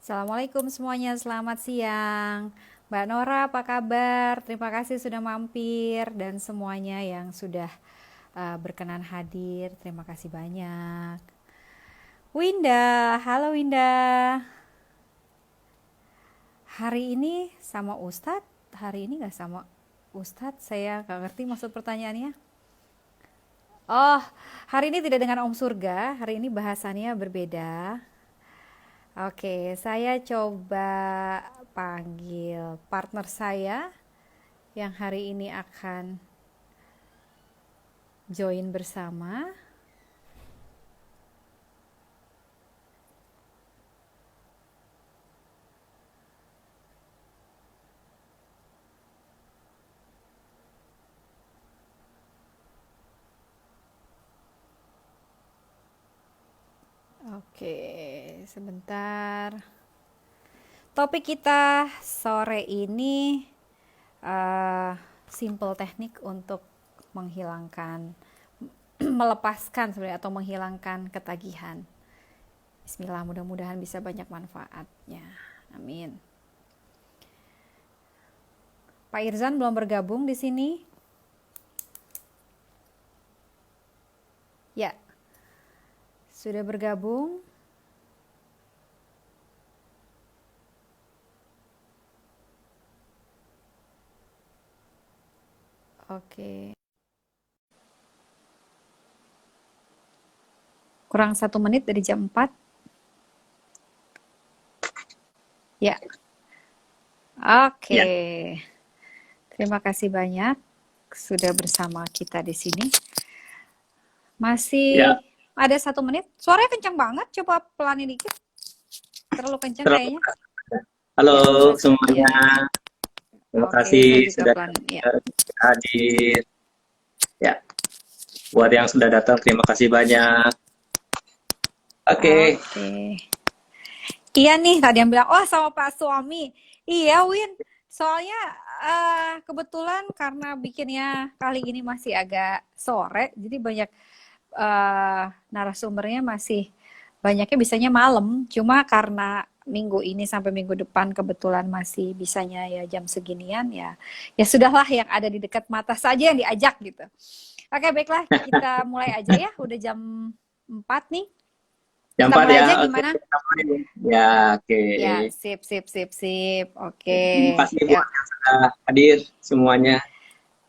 Assalamualaikum semuanya, selamat siang. Mbak Nora, apa kabar? Terima kasih sudah mampir dan semuanya yang sudah berkenan hadir. Terima kasih banyak. Winda, halo Winda. Hari ini sama Ustadz, hari ini nggak sama Ustadz, saya nggak ngerti maksud pertanyaannya. Oh, hari ini tidak dengan Om Surga, hari ini bahasannya berbeda. Oke, saya coba panggil partner saya yang hari ini akan join bersama. Oke, sebentar. Topik kita sore ini uh, simple teknik untuk menghilangkan, melepaskan sebenarnya atau menghilangkan ketagihan. Bismillah, mudah-mudahan bisa banyak manfaatnya. Amin. Pak Irzan belum bergabung di sini? Ya, sudah bergabung. Oke. Kurang 1 menit dari jam 4. Ya, oke. Ya, Terima kasih banyak sudah bersama kita di sini. ya, Masih ada 1 menit. Suaranya kencang banget. Coba pelanin dikit. Terlalu kencang terlalu. kayaknya. Halo Ya, semuanya, ya, ya. terima Oke, saya kasih juga sudah pelanin. Ya. hadir. Ya, buat yang sudah datang, terima kasih banyak. Oke, Oke. Iya nih, tadi yang bilang, oh sama Pak suami. Iya, Win. Soalnya kebetulan karena bikinnya kali ini masih agak sore, jadi banyak narasumbernya masih banyaknya bisanya malam. Cuma karena minggu ini sampai minggu depan kebetulan masih bisanya ya jam seginian ya. Ya sudahlah yang ada di dekat mata saja yang diajak gitu. Oke, baiklah kita mulai aja ya. Udah jam 4 nih. jam Kita 4 mulai ya. aja Oke, gimana? kita mulai. Ya, oke. Ya, sip, sip, sip, sip. Oke, Terima kasih ya. buat yang sudah hadir semuanya.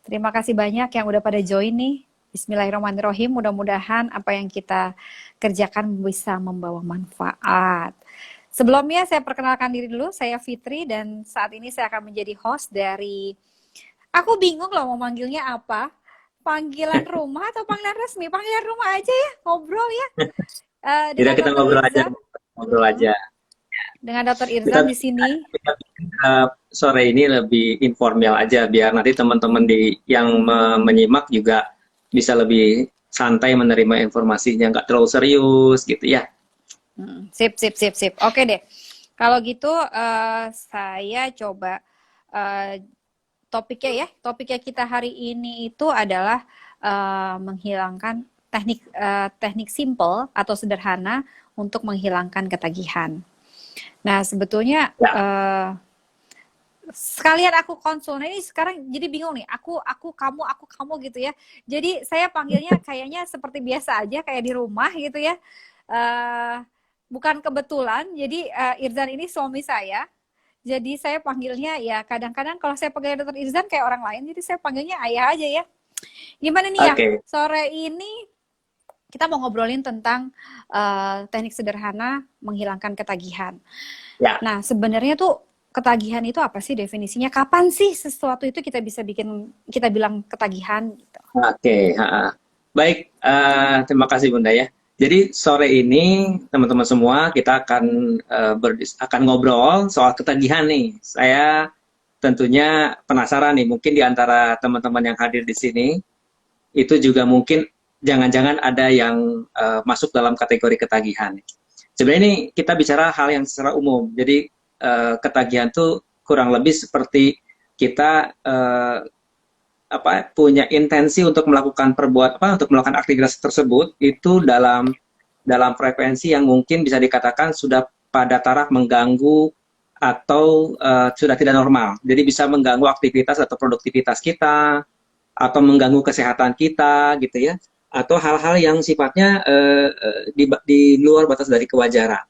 Terima kasih banyak yang udah pada join nih. Bismillahirrahmanirrahim. Mudah-mudahan apa yang kita kerjakan bisa membawa manfaat. Sebelumnya saya perkenalkan diri dulu. Saya Fitri dan saat ini saya akan menjadi host dari. Aku bingung loh mau manggilnya apa. Panggilan rumah atau panggilan resmi? Panggilan rumah aja ya, ngobrol ya. Tidak, Dengan kita Dokter ngobrol aja, Irzan. ngobrol aja. Dengan Dokter Kita, Irzan di sini. kita sore ini lebih informal aja, biar nanti teman-teman yang menyimak juga bisa lebih santai menerima informasinya, nggak terlalu serius gitu ya. Sip, sip, sip, sip. Oke deh. Kalau gitu saya coba eh, topiknya ya. Topiknya kita hari ini itu adalah menghilangkan teknik simple atau sederhana untuk menghilangkan ketagihan. Nah, sebetulnya Ya, sekalian aku konsul. Nah, ini sekarang jadi bingung nih. Aku, kamu gitu ya. Jadi saya panggilnya kayaknya seperti biasa aja kayak di rumah gitu ya. Eh bukan kebetulan. Jadi Irzan ini suami saya. Jadi saya panggilnya ya kadang-kadang kalau saya panggil Dokter Irzan kayak orang lain, jadi saya panggilnya ayah aja ya. Gimana nih ya? oke. Sore ini kita mau ngobrolin tentang teknik sederhana menghilangkan ketagihan. Ya, Nah, sebenarnya tuh ketagihan itu apa sih definisinya? Kapan sih sesuatu itu kita bisa kita bilang ketagihan gitu? oke. Baik, terima kasih Bunda ya. Jadi sore ini teman-teman semua kita akan ngobrol soal ketagihan nih. Saya tentunya penasaran nih, mungkin di antara teman-teman yang hadir di sini itu juga mungkin jangan-jangan ada yang masuk dalam kategori ketagihan. Sebenarnya ini kita bicara hal yang secara umum. Jadi ketagihan tuh kurang lebih seperti kita punya intensi untuk melakukan untuk melakukan aktivitas tersebut itu dalam frekuensi yang mungkin bisa dikatakan sudah pada taraf mengganggu atau sudah tidak normal. Jadi bisa mengganggu aktivitas atau produktivitas kita, atau mengganggu kesehatan kita, gitu ya, atau hal-hal yang sifatnya di luar batas dari kewajaran.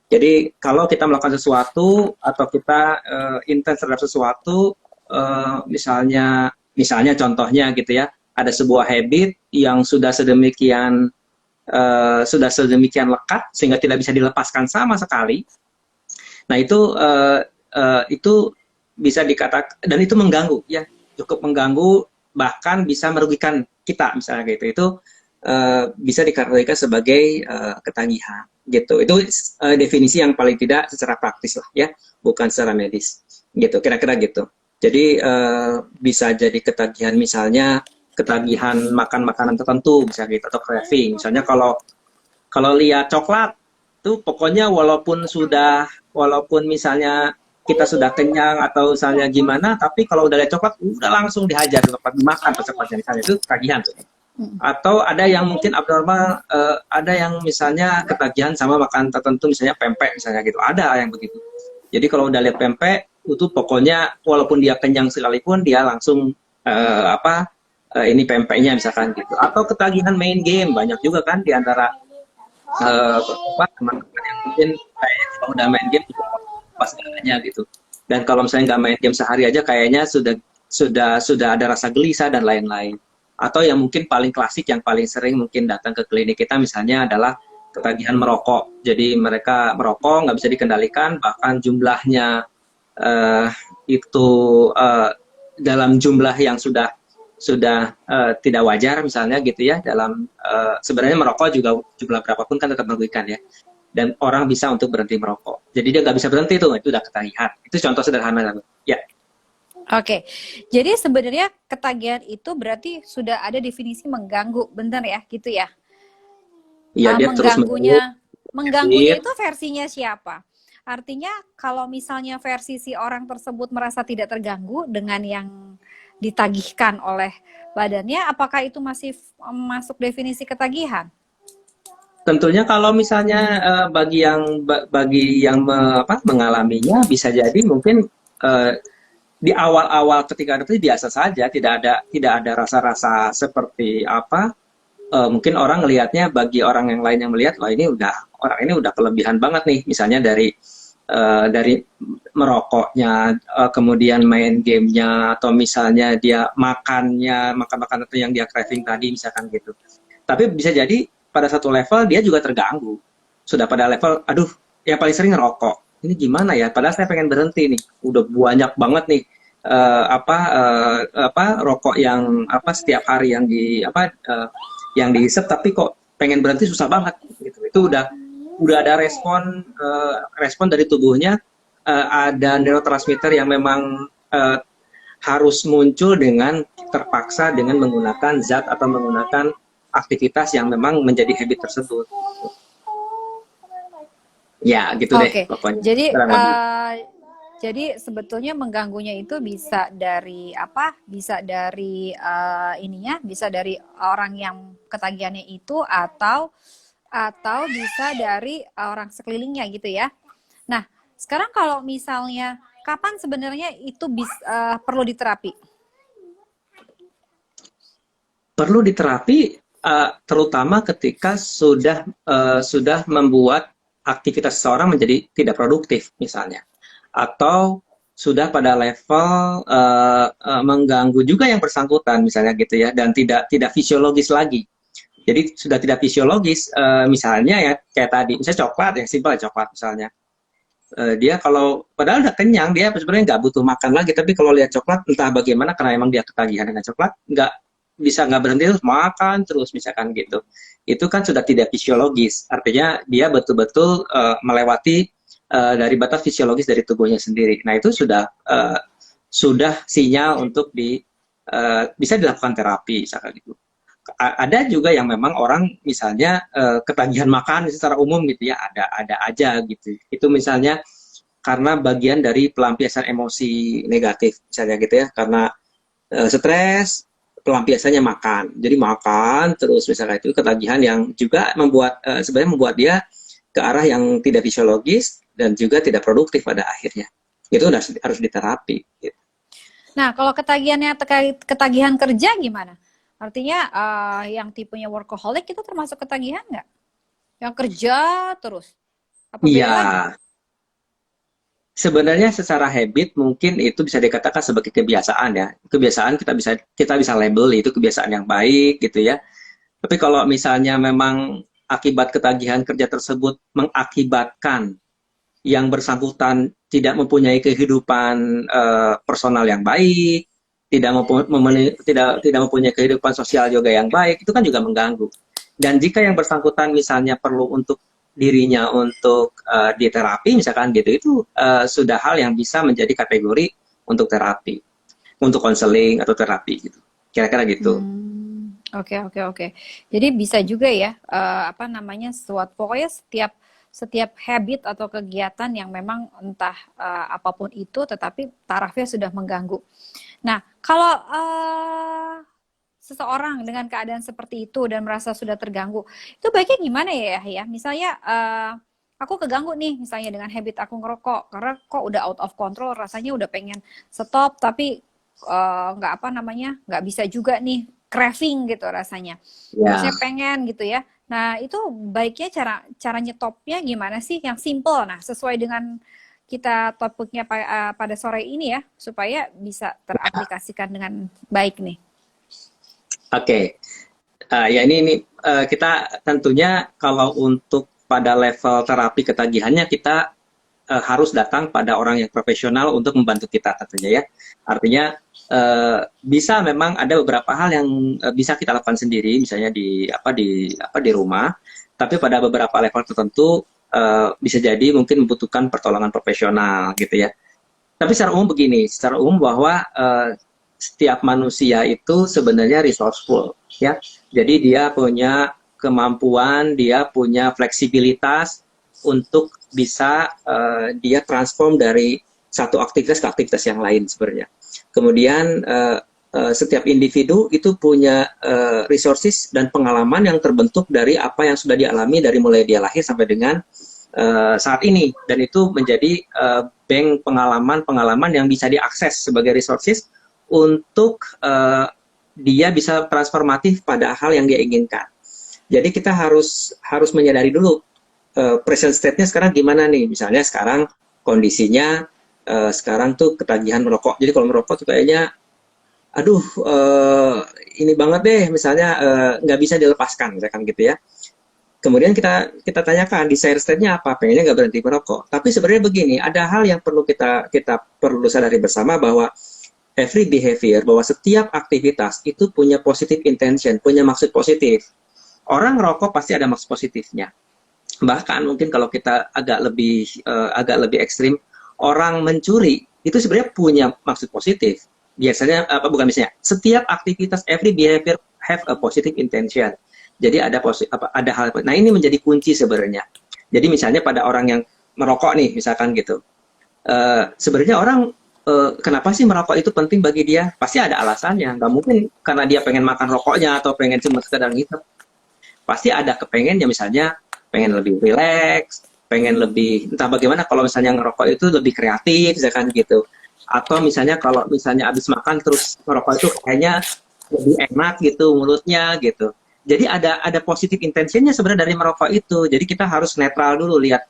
Jadi kalau kita melakukan sesuatu atau kita intens terhadap sesuatu, misalnya contohnya gitu ya, ada sebuah habit yang sudah sedemikian lekat sehingga tidak bisa dilepaskan sama sekali. Nah itu bisa dikatakan, dan itu mengganggu ya, cukup mengganggu, bahkan bisa merugikan kita misalnya gitu. Itu bisa dikategorikan sebagai ketagihan gitu. Itu definisi yang paling tidak secara praktis lah ya, bukan secara medis gitu, kira-kira gitu. Jadi bisa jadi ketagihan, misalnya ketagihan makan makanan tertentu misalnya gitu, atau craving. Misalnya kalau lihat coklat tuh pokoknya walaupun misalnya kita sudah kenyang atau misalnya gimana, tapi kalau udah lihat coklat udah langsung dihajar, coklat dimakan cepatnya, misalnya itu ketagihan tuh. Atau ada yang mungkin abnormal, ada yang misalnya ketagihan sama makan tertentu, misalnya pempek misalnya gitu, ada yang begitu. Jadi kalau udah lihat pempek itu pokoknya walaupun dia kenyang sekalipun dia langsung ini pempeknya misalkan gitu. Atau ketagihan main game, banyak juga kan di antara teman-teman yang mungkin kayak kalau udah main game pas segalanya gitu. Dan kalau misalnya nggak main game sehari aja kayaknya sudah ada rasa gelisah dan lain-lain. Atau yang mungkin paling klasik, yang paling sering mungkin datang ke klinik kita misalnya adalah ketagihan merokok. Jadi mereka merokok nggak bisa dikendalikan, bahkan jumlahnya itu dalam jumlah yang sudah tidak wajar misalnya gitu ya, dalam sebenarnya merokok juga jumlah berapapun kan tetap merugikan ya, dan orang bisa untuk berhenti merokok, jadi dia nggak bisa berhenti, itu udah ketagihan. Itu contoh sederhana ya. Oke, jadi sebenarnya ketagihan itu berarti sudah ada definisi mengganggu, benar ya, gitu ya? Iya, dia terus Mengganggunya itu versinya siapa? Artinya kalau misalnya versi si orang tersebut merasa tidak terganggu dengan yang ditagihkan oleh badannya, apakah itu masih masuk definisi ketagihan? tentunya kalau misalnya bagi yang mengalaminya, bisa jadi mungkin di awal-awal ketika itu biasa saja, tidak ada rasa-rasa seperti apa. Mungkin orang ngelihatnya, bagi orang yang lain yang melihat, wah ini orang ini udah kelebihan banget nih, misalnya dari merokoknya, kemudian main gamenya, atau misalnya dia makan makanan yang dia craving tadi misalkan gitu. Tapi bisa jadi pada satu level dia juga terganggu, sudah pada level aduh, yang paling sering ngerokok, ini gimana ya, padahal saya pengen berhenti nih, udah banyak banget nih rokok yang setiap hari yang dihisap, tapi kok pengen berhenti susah banget gitu. Itu udah ada respon dari tubuhnya, ada neurotransmitter yang memang harus muncul dengan terpaksa dengan menggunakan zat atau menggunakan aktivitas yang memang menjadi habit tersebut. Ya, gitu deh pokoknya. Jadi sebetulnya mengganggunya itu bisa dari apa? Bisa dari bisa dari orang yang ketagihannya itu, atau bisa dari orang sekelilingnya gitu ya. Nah, sekarang kalau misalnya kapan sebenarnya itu perlu diterapi? Perlu diterapi terutama ketika sudah membuat aktivitas seseorang menjadi tidak produktif misalnya, atau sudah pada level mengganggu juga yang bersangkutan misalnya gitu ya, dan tidak fisiologis lagi. Jadi sudah tidak fisiologis, misalnya ya kayak tadi, misalnya coklat, yang simpel coklat misalnya. Dia kalau padahal udah kenyang, dia sebenarnya nggak butuh makan lagi, tapi kalau lihat coklat entah bagaimana, karena emang dia ketagihan dengan coklat, nggak berhenti terus makan terus misalkan gitu. Itu kan sudah tidak fisiologis, artinya dia betul-betul melewati dari batas fisiologis dari tubuhnya sendiri. Nah itu sudah sinyal untuk bisa dilakukan terapi misalkan gitu. Ada juga yang memang orang misalnya ketagihan makan secara umum gitu ya, ada aja gitu. Itu misalnya karena bagian dari pelampiasan emosi negatif misalnya gitu ya, karena stres, pelampiasannya makan. Jadi makan terus misalnya, itu ketagihan yang juga sebenarnya membuat dia ke arah yang tidak fisiologis dan juga tidak produktif pada akhirnya. Itu harus diterapi. Gitu. Nah, kalau ketagihannya ketagihan kerja gimana? Artinya yang tipenya workaholic itu termasuk ketagihan nggak? Yang kerja terus? Apa beda lagi? Iya, sebenarnya secara habit mungkin itu bisa dikatakan sebagai kebiasaan ya. Kebiasaan kita bisa label itu kebiasaan yang baik gitu ya. Tapi kalau misalnya memang akibat ketagihan kerja tersebut mengakibatkan yang bersangkutan tidak mempunyai kehidupan personal yang baik, tidak mempunyai kehidupan sosial juga yang baik, itu kan juga mengganggu. Dan jika yang bersangkutan misalnya perlu untuk dirinya untuk diterapi misalkan gitu, itu sudah hal yang bisa menjadi kategori untuk terapi, untuk konseling atau terapi gitu. Kira-kira gitu. Oke. Jadi bisa juga ya, apa namanya, pokoknya setiap habit atau kegiatan yang memang entah apapun itu, tetapi tarafnya sudah mengganggu. Nah, kalau seseorang dengan keadaan seperti itu dan merasa sudah terganggu, itu baiknya gimana ya? Misalnya aku keganggu nih, misalnya dengan habit aku ngerokok, karena kok udah out of control, rasanya udah pengen stop, tapi nggak bisa juga nih, craving gitu rasanya. Ya. Rasanya pengen gitu ya. Nah, itu baiknya cara nyetopnya gimana sih yang simple. Nah, sesuai dengan kita topiknya pada sore ini ya, supaya bisa teraplikasikan dengan baik nih. Oke. Ya ini kita tentunya kalau untuk pada level terapi ketagihannya kita harus datang pada orang yang profesional untuk membantu kita tentunya ya. Artinya bisa memang ada beberapa hal yang bisa kita lakukan sendiri, misalnya di rumah. Tapi pada beberapa level tertentu bisa jadi mungkin membutuhkan pertolongan profesional gitu ya. Tapi secara umum bahwa setiap manusia itu sebenarnya resourceful ya. Jadi dia punya kemampuan, dia punya fleksibilitas untuk bisa dia transform dari satu aktivitas ke aktivitas yang lain sebenarnya. Kemudian setiap individu itu punya resources dan pengalaman yang terbentuk dari apa yang sudah dialami dari mulai dia lahir sampai dengan saat ini, dan itu menjadi bank pengalaman yang bisa diakses sebagai resources untuk dia bisa transformatif pada hal yang dia inginkan. Jadi kita harus menyadari dulu present state-nya sekarang gimana nih. Misalnya sekarang kondisinya sekarang tuh ketagihan merokok. Jadi kalau merokok tuh kayaknya aduh ini banget deh, misalnya nggak bisa dilepaskan misalkan gitu ya. Kemudian kita tanyakan desire state-nya apa, pengennya nggak berhenti merokok. Tapi sebenarnya begini, ada hal yang perlu kita perlu sadari bersama, bahwa every behavior, bahwa setiap aktivitas itu punya positive intention, punya maksud positif. Orang ngerokok pasti ada maksud positifnya. Bahkan mungkin kalau kita agak lebih ekstrim, orang mencuri itu sebenarnya punya maksud positif. Biasanya setiap aktivitas, every behavior have a positive intention. Jadi ada hal. Nah, ini menjadi kunci sebenarnya. Jadi misalnya pada orang yang merokok nih, misalkan gitu. Sebenarnya orang kenapa sih merokok itu penting bagi dia? Pasti ada alasannya. Nggak mungkin karena dia pengen makan rokoknya atau pengen cuma sekedar ngisep. Pasti ada kepengennya, misalnya pengen lebih relax, pengen lebih, entah bagaimana kalau misalnya ngerokok itu lebih kreatif, misalkan gitu. Atau misalnya kalau misalnya habis makan terus ngerokok itu kayaknya lebih enak gitu mulutnya gitu. Jadi ada positive intentionnya sebenarnya dari merokok itu. Jadi kita harus netral dulu, lihat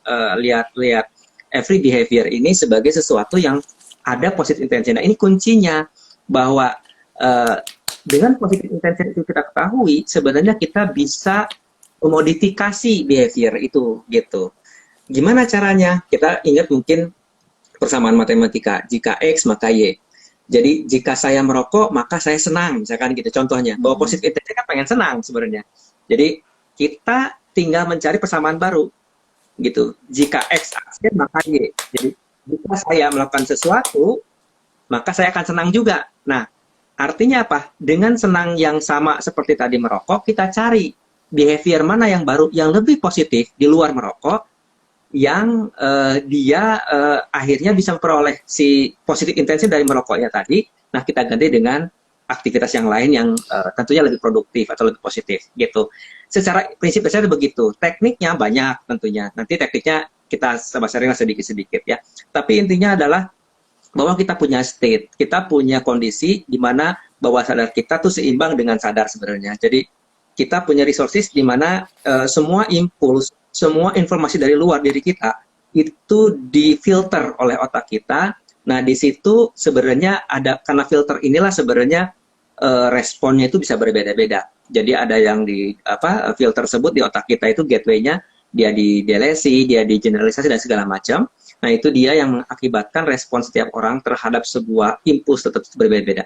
every behavior ini sebagai sesuatu yang ada positive intention. Nah, ini kuncinya, bahwa dengan positive intention itu kita ketahui, sebenarnya kita bisa memodifikasi behavior itu gitu. Gimana caranya? Kita ingat mungkin persamaan matematika, jika X maka Y. Jadi jika saya merokok maka saya senang, misalkan gitu contohnya. Bahwa positive intention kan pengen senang sebenarnya. Jadi kita tinggal mencari persamaan baru gitu. Jika X aksen maka Y. Jadi jika saya melakukan sesuatu maka saya akan senang juga. Nah, artinya apa? Dengan senang yang sama seperti tadi merokok, kita cari behavior mana yang baru, yang lebih positif di luar merokok, yang dia akhirnya bisa memperoleh si positive intention dari merokoknya tadi. Nah, kita ganti dengan aktivitas yang lain yang tentunya lebih produktif atau lebih positif gitu. Secara prinsip dasarnya begitu. Tekniknya banyak tentunya. Nanti tekniknya kita sharing sedikit-sedikit ya. Tapi intinya adalah bahwa kita punya state, kita punya kondisi di mana bawah sadar kita tuh seimbang dengan sadar sebenarnya. Jadi kita punya resources di mana semua impuls, semua informasi dari luar diri kita itu difilter oleh otak kita. Nah, di situ sebenarnya ada, karena filter inilah sebenarnya responnya itu bisa berbeda-beda. Jadi ada yang di filter tersebut di otak kita itu gateway-nya dia didelesi, dia digeneralisasi dan segala macam. Nah, itu dia yang mengakibatkan respon setiap orang terhadap sebuah impuls tetap berbeda-beda.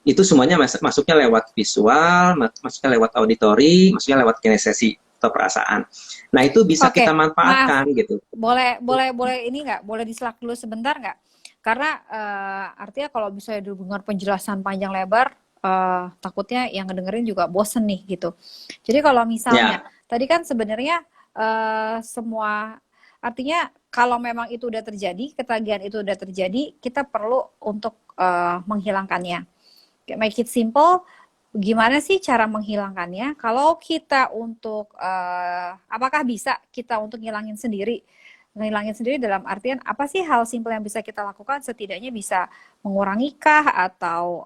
Itu semuanya masuknya lewat visual, masuknya lewat auditori, masuknya lewat kinestesi atau perasaan. Nah, itu bisa Oke, kita manfaatkan maaf. gitu. Boleh ini nggak? Boleh diselak dulu sebentar nggak? Karena artinya kalau misalnya dengar penjelasan panjang lebar, takutnya yang ngedengerin juga bosen nih gitu. Jadi kalau misalnya, Ya, tadi kan sebenarnya semua, artinya kalau memang itu udah terjadi, ketagihan itu udah terjadi, kita perlu untuk menghilangkannya. Make it simple, gimana sih cara menghilangkannya? Kalau kita untuk, apakah bisa kita untuk ngilangin sendiri? Ngilangin sendiri dalam artian apa sih hal simpel yang bisa kita lakukan setidaknya bisa mengurangi kah atau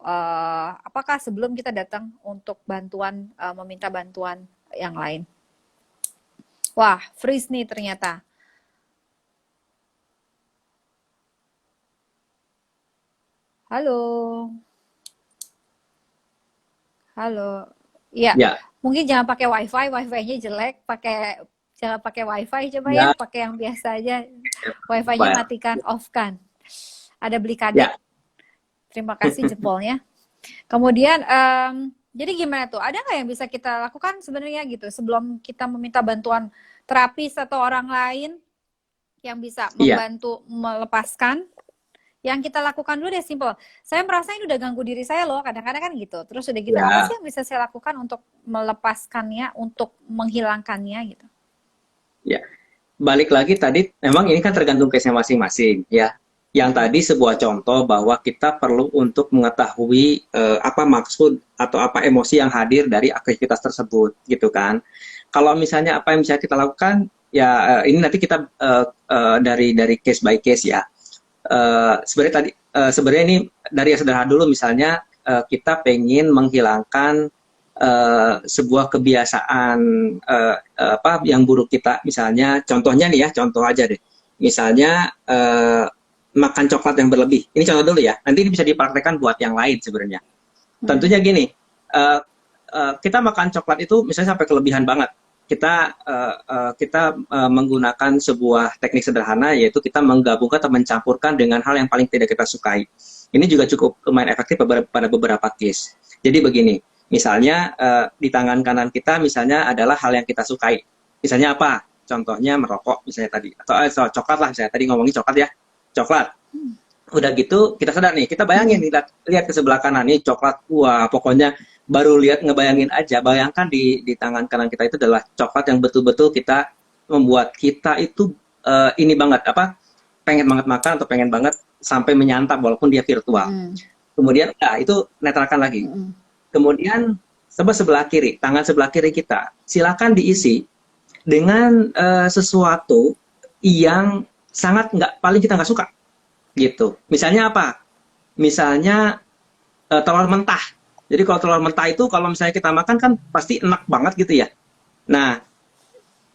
apakah sebelum kita datang untuk bantuan, meminta bantuan yang lain? Wah, freeze nih ternyata. Halo, halo. Iya, ya, mungkin jangan pakai wifi, wifi-nya jelek, jangan pakai wifi, coba ya, ya, pakai yang biasa aja. Wifi-nya ya, matikan, off kan. Ada beli kadek, ya. terima kasih jempolnya. Kemudian, jadi gimana tuh? Ada nggak yang bisa kita lakukan sebenarnya gitu sebelum kita meminta bantuan terapis atau orang lain yang bisa Iya, membantu melepaskan? Yang kita lakukan dulu deh simple. Saya merasa ini udah ganggu diri saya loh, kadang-kadang kan gitu. Terus udah gitu, apa ya, sih yang bisa saya lakukan untuk melepaskannya, untuk menghilangkannya gitu? ya. Balik lagi tadi, memang ini kan tergantung case-nya masing-masing ya. Yang tadi sebuah contoh bahwa kita perlu untuk mengetahui apa maksud atau apa emosi yang hadir dari aktivitas tersebut, gitu kan. Kalau misalnya apa yang bisa kita lakukan, ya ini nanti kita dari case by case ya. Sebenarnya tadi sebenarnya ini dari yang sederhana dulu, misalnya kita pengen menghilangkan sebuah kebiasaan apa yang buruk kita, misalnya contohnya nih ya, contoh aja deh, misalnya makan coklat yang berlebih, ini contoh dulu ya, nanti ini bisa dipraktekkan buat yang lain sebenarnya. Tentunya gini, uh, kita makan coklat itu misalnya sampai kelebihan banget. Kita menggunakan sebuah teknik sederhana, yaitu kita menggabungkan atau mencampurkan dengan hal yang paling tidak kita sukai. Ini juga cukup lumayan efektif pada beberapa case. Jadi begini, misalnya di tangan kanan kita misalnya adalah hal yang kita sukai. Misalnya apa? Contohnya merokok misalnya tadi, atau coklat lah, misalnya tadi ngomongin coklat ya, coklat. Udah gitu kita sadar nih, kita bayangin, lihat ke sebelah kanan nih coklat, wah pokoknya baru lihat ngebayangin aja, bayangkan di tangan kanan kita itu adalah coklat yang betul-betul kita membuat kita itu ini banget apa, pengen banget makan atau pengen banget sampai menyantap walaupun dia virtual. Kemudian itu netralkan lagi. Kemudian sebelah kiri, tangan sebelah kiri kita silakan diisi dengan sesuatu yang sangat paling kita nggak suka gitu. Misalnya apa? Misalnya telur mentah. Jadi kalau telur mentah itu kalau misalnya kita makan kan pasti enak banget gitu ya. Nah,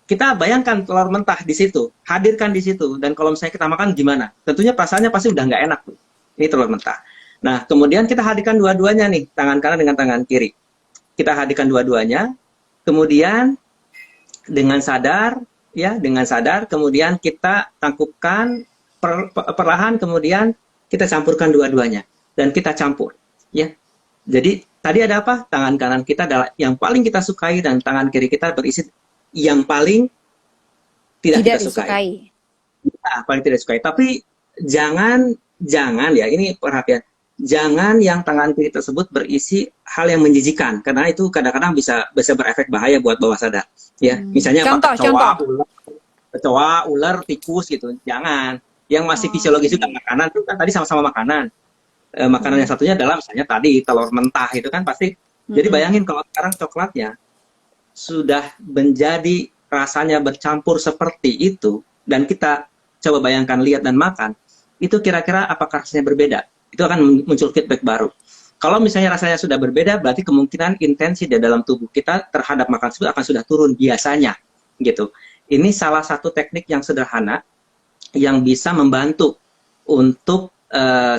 kita bayangkan telur mentah di situ, hadirkan di situ, dan kalau misalnya kita makan gimana? Tentunya perasaannya pasti udah nggak enak tuh. Ini telur mentah. Nah, kemudian kita hadirkan dua-duanya nih, tangan kanan dengan tangan kiri. Kita hadirkan dua-duanya, kemudian dengan sadar, ya, dengan sadar, kemudian kita tangkupkan perlahan, kemudian kita campurkan dua-duanya dan kita campur, ya. Jadi tadi ada apa? Tangan kanan kita adalah yang paling kita sukai dan tangan kiri kita berisi yang paling tidak kita sukai. Nah, paling tidak sukai. Tapi jangan ya, ini perhatian. Jangan yang tangan kiri tersebut berisi hal yang menjijikan, karena itu kadang-kadang bisa berefek bahaya buat bawah sadar. Ya, misalnya apa? Kecoa, ular, tikus gitu. Jangan. Yang masih fisiologis juga makanan itu kan tadi sama-sama makanan. Makanan yang satunya adalah misalnya tadi telur mentah itu kan pasti. Jadi bayangin kalau sekarang coklatnya sudah menjadi rasanya bercampur seperti itu, dan kita coba bayangkan, lihat dan makan, itu kira-kira apakah rasanya berbeda? Itu akan muncul feedback baru. Kalau misalnya rasanya sudah berbeda, berarti kemungkinan intensi di dalam tubuh kita terhadap makanan tersebut akan sudah turun biasanya, gitu. Ini salah satu teknik yang sederhana yang bisa membantu untuk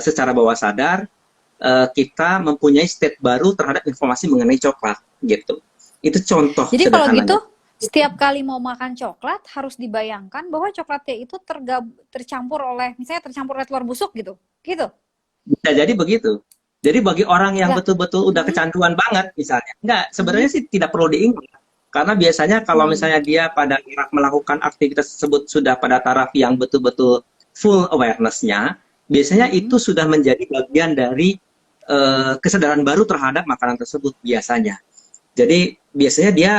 secara bawah sadar kita mempunyai state baru terhadap informasi mengenai coklat, gitu. Itu contoh Jadi kalau sederhananya. gitu, setiap kali mau makan coklat harus dibayangkan bahwa coklatnya itu tercampur oleh, misalnya tercampur oleh telur busuk gitu, gitu. Bisa jadi begitu. Jadi bagi orang yang Enggak. betul-betul udah kecanduan banget misalnya, enggak, sebenarnya sih tidak perlu diingat. Karena biasanya kalau misalnya dia pada melakukan aktivitas tersebut sudah pada taraf yang betul-betul full awareness-nya, biasanya itu sudah menjadi bagian dari kesadaran baru terhadap makanan tersebut biasanya. Jadi biasanya dia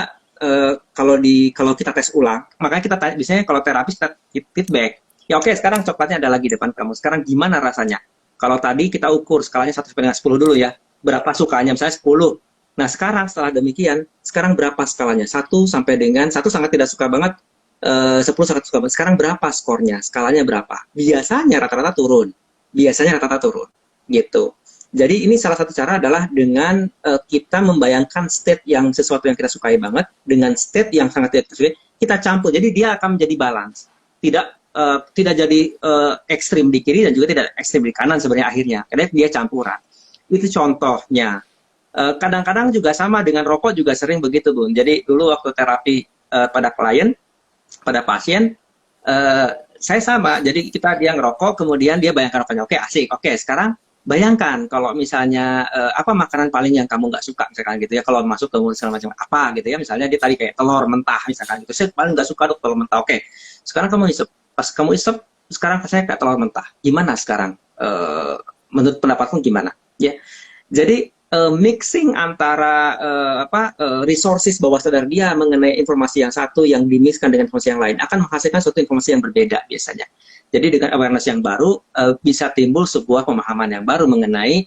kalau kita tes ulang, makanya kita biasanya kalau terapis kita feedback. Ya oke, sekarang coklatnya ada lagi depan kamu. Sekarang gimana rasanya? Kalau tadi kita ukur skalanya 1 sampai dengan 10 dulu ya. Berapa sukanya? Misalnya 10. Nah, sekarang setelah demikian, sekarang berapa skalanya? 1 sampai dengan 1 sangat tidak suka banget, 10 sangat suka banget. Sekarang berapa skornya? Skalanya berapa? Biasanya rata-rata turun. Biasanya rata-rata turun. Gitu. Jadi ini salah satu cara adalah dengan kita membayangkan state yang sesuatu yang kita sukai banget dengan state yang sangat tidak sukai, kita campur. Jadi dia akan menjadi balance. Tidak jadi ekstrim di kiri dan juga tidak ekstrim di kanan sebenarnya akhirnya. Karena dia campuran. Itu contohnya. Kadang-kadang juga sama dengan rokok juga sering begitu, Bun. Jadi dulu waktu terapi pada klien, pada pasien, saya sama. Jadi dia ngerokok, kemudian dia bayangkan rokoknya. Oke, asik. Oke, sekarang bayangkan kalau misalnya apa makanan paling yang kamu nggak suka misalkan gitu ya, kalau masuk ke mulut segala macam apa gitu ya, misalnya dia tadi kayak telur mentah misalkan gitu, saya paling nggak suka dok telur mentah. Oke, sekarang kamu isep, pas kamu isep sekarang saya kayak telur mentah, gimana sekarang menurut pendapatmu gimana ya? Jadi mixing antara resources bawah sadar dia mengenai informasi yang satu yang dimixkan dengan informasi yang lain akan menghasilkan suatu informasi yang berbeda biasanya. Jadi dengan awareness yang baru bisa timbul sebuah pemahaman yang baru mengenai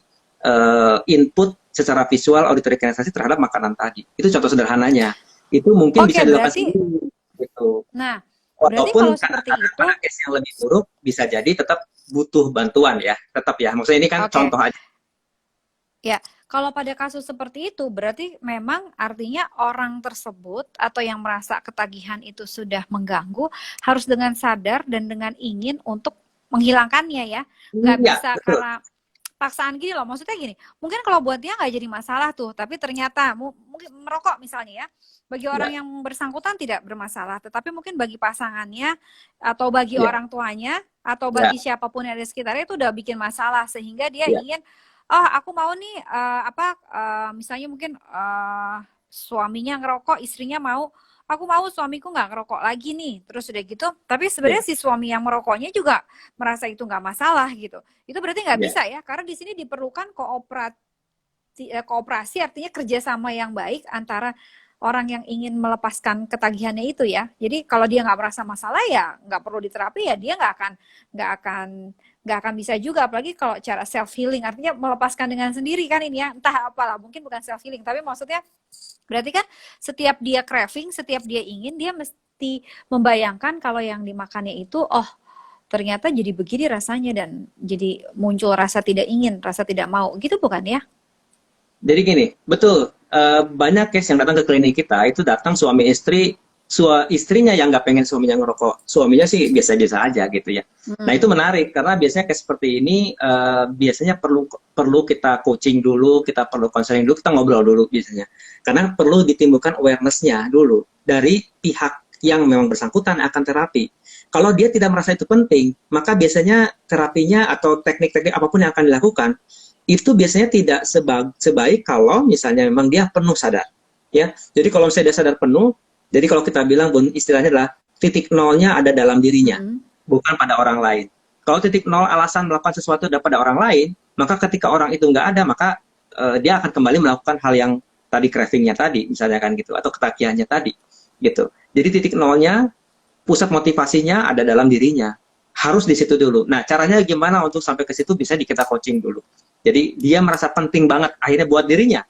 input secara visual, auditory kinesthesis terhadap makanan tadi. Itu contoh sederhananya. Itu mungkin Oke, bisa dilakukan berarti, sendiri gitu. nah, berarti Walaupun kalau karena seperti itu, pada case yang lebih buruk bisa jadi tetap butuh bantuan ya, tetap ya. Maksudnya ini kan oke, contoh aja. ya, kalau pada kasus seperti itu, berarti memang artinya orang tersebut atau yang merasa ketagihan itu sudah mengganggu, harus dengan sadar dan dengan ingin untuk menghilangkannya ya. Nggak Iya, bisa betul. karena paksaan gini loh, maksudnya gini, mungkin kalau buat dia nggak jadi masalah tuh, tapi ternyata mungkin merokok misalnya ya, bagi orang Iya, yang bersangkutan tidak bermasalah, tetapi mungkin bagi pasangannya atau bagi iya, orang tuanya atau iya, bagi siapapun yang ada di sekitarnya itu udah bikin masalah sehingga dia iya, ingin, oh aku mau nih misalnya mungkin suaminya ngerokok, istrinya mau, aku mau suamiku nggak ngerokok lagi nih, terus udah gitu, tapi iya, sebenarnya si suami yang merokoknya juga merasa itu nggak masalah gitu. Itu berarti nggak iya. bisa ya, karena di sini diperlukan kooperasi, artinya kerjasama yang baik antara orang yang ingin melepaskan ketagihannya itu ya. Jadi kalau dia nggak merasa masalah ya nggak perlu diterapi ya, dia nggak akan nggak akan bisa juga, apalagi kalau cara self healing, artinya melepaskan dengan sendiri kan ini ya, entah apalah, mungkin bukan self healing tapi maksudnya berarti kan setiap dia craving, setiap dia ingin, dia mesti membayangkan kalau yang dimakannya itu, oh ternyata jadi begini rasanya, dan jadi muncul rasa tidak ingin, rasa tidak mau, gitu bukan ya? Jadi gini, betul. Banyak case yang datang ke klinik kita itu datang suami istri, istrinya yang nggak pengen suaminya ngerokok, suaminya sih biasa-biasa aja gitu ya. Nah itu menarik karena biasanya case seperti ini biasanya perlu kita coaching dulu, kita perlu konseling dulu, kita ngobrol dulu biasanya. Karena perlu ditimbulkan awareness-nya dulu dari pihak yang memang bersangkutan akan terapi. Kalau dia tidak merasa itu penting, maka biasanya terapinya atau teknik-teknik apapun yang akan dilakukan itu biasanya tidak sebaik kalau misalnya memang dia penuh sadar ya. Jadi kalau misalnya dia sadar penuh, jadi kalau kita bilang Bun, istilahnya adalah titik nolnya ada dalam dirinya, bukan pada orang lain. Kalau titik nol alasan melakukan sesuatu ada pada orang lain, maka ketika orang itu nggak ada, maka dia akan kembali melakukan hal yang tadi cravingnya tadi misalnya kan gitu, atau ketagihannya tadi gitu. Jadi titik nolnya, pusat motivasinya ada dalam dirinya, harus di situ dulu. Nah caranya gimana untuk sampai ke situ bisa kita coaching dulu. Jadi dia merasa penting banget akhirnya buat dirinya.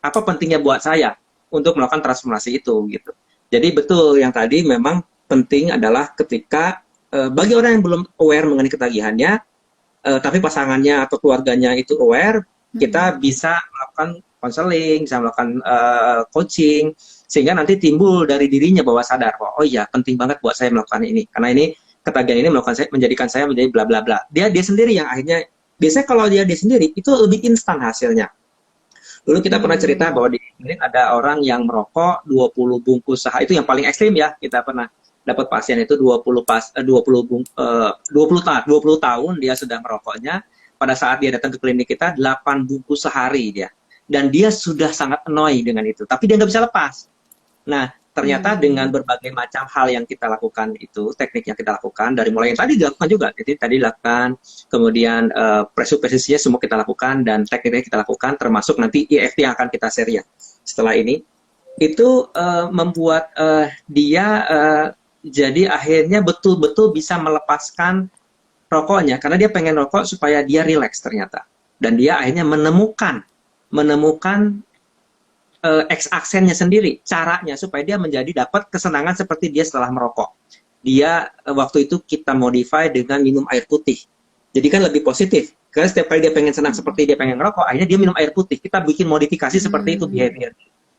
Apa pentingnya buat saya untuk melakukan transformasi itu gitu. Jadi betul yang tadi memang penting adalah ketika bagi orang yang belum aware mengenai ketagihannya, tapi pasangannya atau keluarganya itu aware, kita bisa melakukan konseling, bisa melakukan coaching, sehingga nanti timbul dari dirinya bahwa sadar, oh iya penting banget buat saya melakukan ini, karena ini ketagihan ini menjadikan saya menjadi bla bla bla. Dia sendiri yang akhirnya, biasanya kalau dia sendiri itu lebih instan hasilnya. Dulu kita pernah cerita bahwa di Inggris ada orang yang merokok 20 bungkus sehari, itu yang paling ekstrim ya, kita pernah dapat pasien itu 20 tahun dia sudah merokoknya. Pada saat dia datang ke klinik kita 8 bungkus sehari dia. Dan dia sudah sangat annoy dengan itu, tapi dia nggak bisa lepas. Nah, ternyata dengan berbagai macam hal yang kita lakukan itu, teknik yang kita lakukan, dari mulai yang tadi dilakukan juga, jadi tadi dilakukan, kemudian presuposisinya semua kita lakukan, dan tekniknya kita lakukan, termasuk nanti EFT yang akan kita share ya setelah ini, itu membuat dia jadi akhirnya betul-betul bisa melepaskan rokoknya, karena dia pengen rokok supaya dia rileks ternyata. Dan dia akhirnya menemukan X-aksennya sendiri, caranya supaya dia menjadi dapat kesenangan seperti dia setelah merokok. Dia waktu itu kita modify dengan minum air putih. Jadi kan lebih positif. Karena setiap kali dia pengen senang seperti dia pengen ngerokok, akhirnya dia minum air putih. Kita bikin modifikasi seperti itu behavior.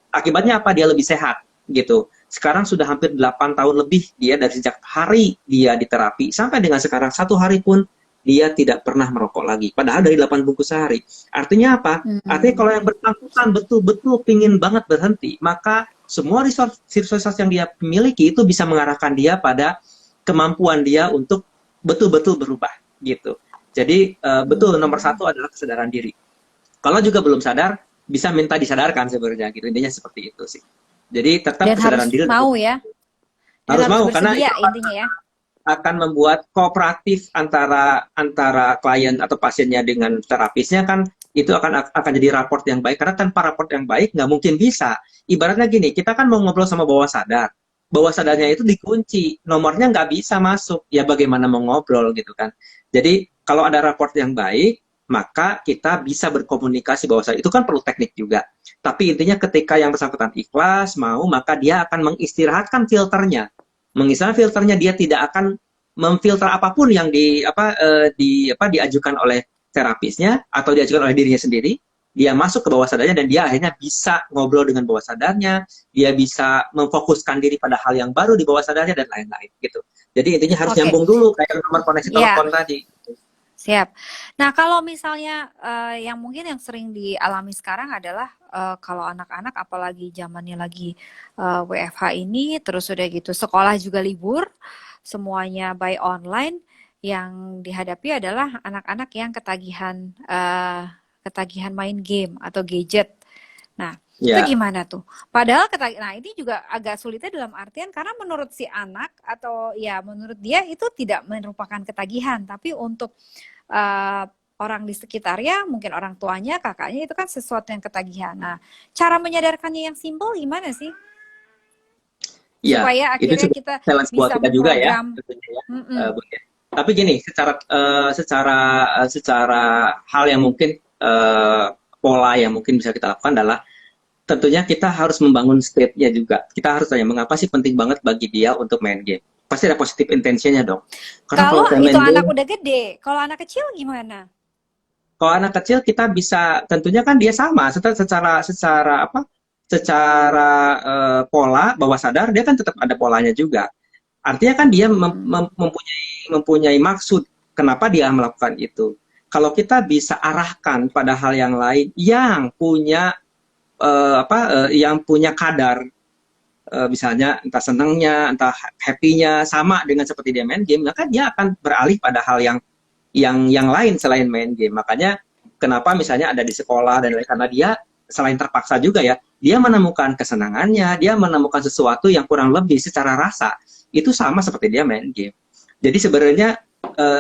Akibatnya apa? Dia lebih sehat gitu. Sekarang sudah hampir 8 tahun lebih dia dari sejak hari dia di terapi sampai dengan sekarang 1 hari pun dia tidak pernah merokok lagi. Padahal dari 8 bungkus sehari. Artinya apa? Artinya kalau yang bersangkutan betul-betul pingin banget berhenti, maka semua resource yang dia miliki itu bisa mengarahkan dia pada kemampuan dia untuk betul-betul berubah gitu. Jadi betul nomor 1 adalah kesadaran diri. Kalau juga belum sadar, bisa minta disadarkan sebenarnya gitu. Intinya seperti itu sih. Jadi tetap Dan kesadaran harus diri. mau ya. Harus mau bersedia, karena itu intinya ya. akan membuat kooperatif antara klien atau pasiennya dengan terapisnya, kan itu akan jadi raport yang baik, karena tanpa raport yang baik nggak mungkin bisa. Ibaratnya gini, kita kan mau ngobrol sama bawah sadarnya itu dikunci, nomornya nggak bisa masuk, ya bagaimana mau ngobrol gitu kan. Jadi kalau ada raport yang baik, maka kita bisa berkomunikasi bawah sadar. Itu kan perlu teknik juga, tapi intinya ketika yang bersangkutan ikhlas mau, maka dia akan mengistirahatkan filternya. Mengistilahkan filternya, dia tidak akan memfilter apapun yang diajukan oleh terapisnya atau diajukan oleh dirinya sendiri. Dia masuk ke bawah sadarnya dan dia akhirnya bisa ngobrol dengan bawah sadarnya, dia bisa memfokuskan diri pada hal yang baru di bawah sadarnya dan lain-lain gitu. Jadi intinya harus nyambung dulu kayak nomor koneksi telepon tadi. Siap. Nah, kalau misalnya yang mungkin yang sering dialami sekarang adalah kalau anak-anak, apalagi zamannya lagi WFH ini, terus udah gitu sekolah juga libur, semuanya by online, yang dihadapi adalah anak-anak yang ketagihan main game atau gadget. Nah, itu gimana tuh? Padahal nah ini juga agak sulitnya dalam artian karena menurut si anak atau ya menurut dia itu tidak merupakan ketagihan, tapi untuk orang di sekitarnya, mungkin orang tuanya, kakaknya, itu kan sesuatu yang ketagihan. Nah, cara menyadarkannya yang simpel gimana sih? Ya, supaya akhirnya kita bisa kita juga ya. Tapi gini, secara hal yang mungkin pola yang mungkin bisa kita lakukan adalah tentunya kita harus membangun state-nya juga. Kita harus tanya mengapa sih penting banget bagi dia untuk main game. Pasti ada positif intensinya dong. Karena kalau itu anak udah gede, kalau anak kecil gimana? Kalau anak kecil kita bisa, tentunya kan dia sama secara pola bawah sadar, dia kan tetap ada polanya juga. Artinya kan dia mempunyai maksud kenapa dia melakukan itu. Kalau kita bisa arahkan pada hal yang lain yang punya yang punya kadar, misalnya entah senangnya, entah happy-nya sama dengan seperti dia main game, maka dia akan beralih pada hal yang lain selain main game. Makanya kenapa misalnya ada di sekolah dan lain, karena dia selain terpaksa juga ya, dia menemukan kesenangannya, dia menemukan sesuatu yang kurang lebih secara rasa itu sama seperti dia main game. Jadi sebenarnya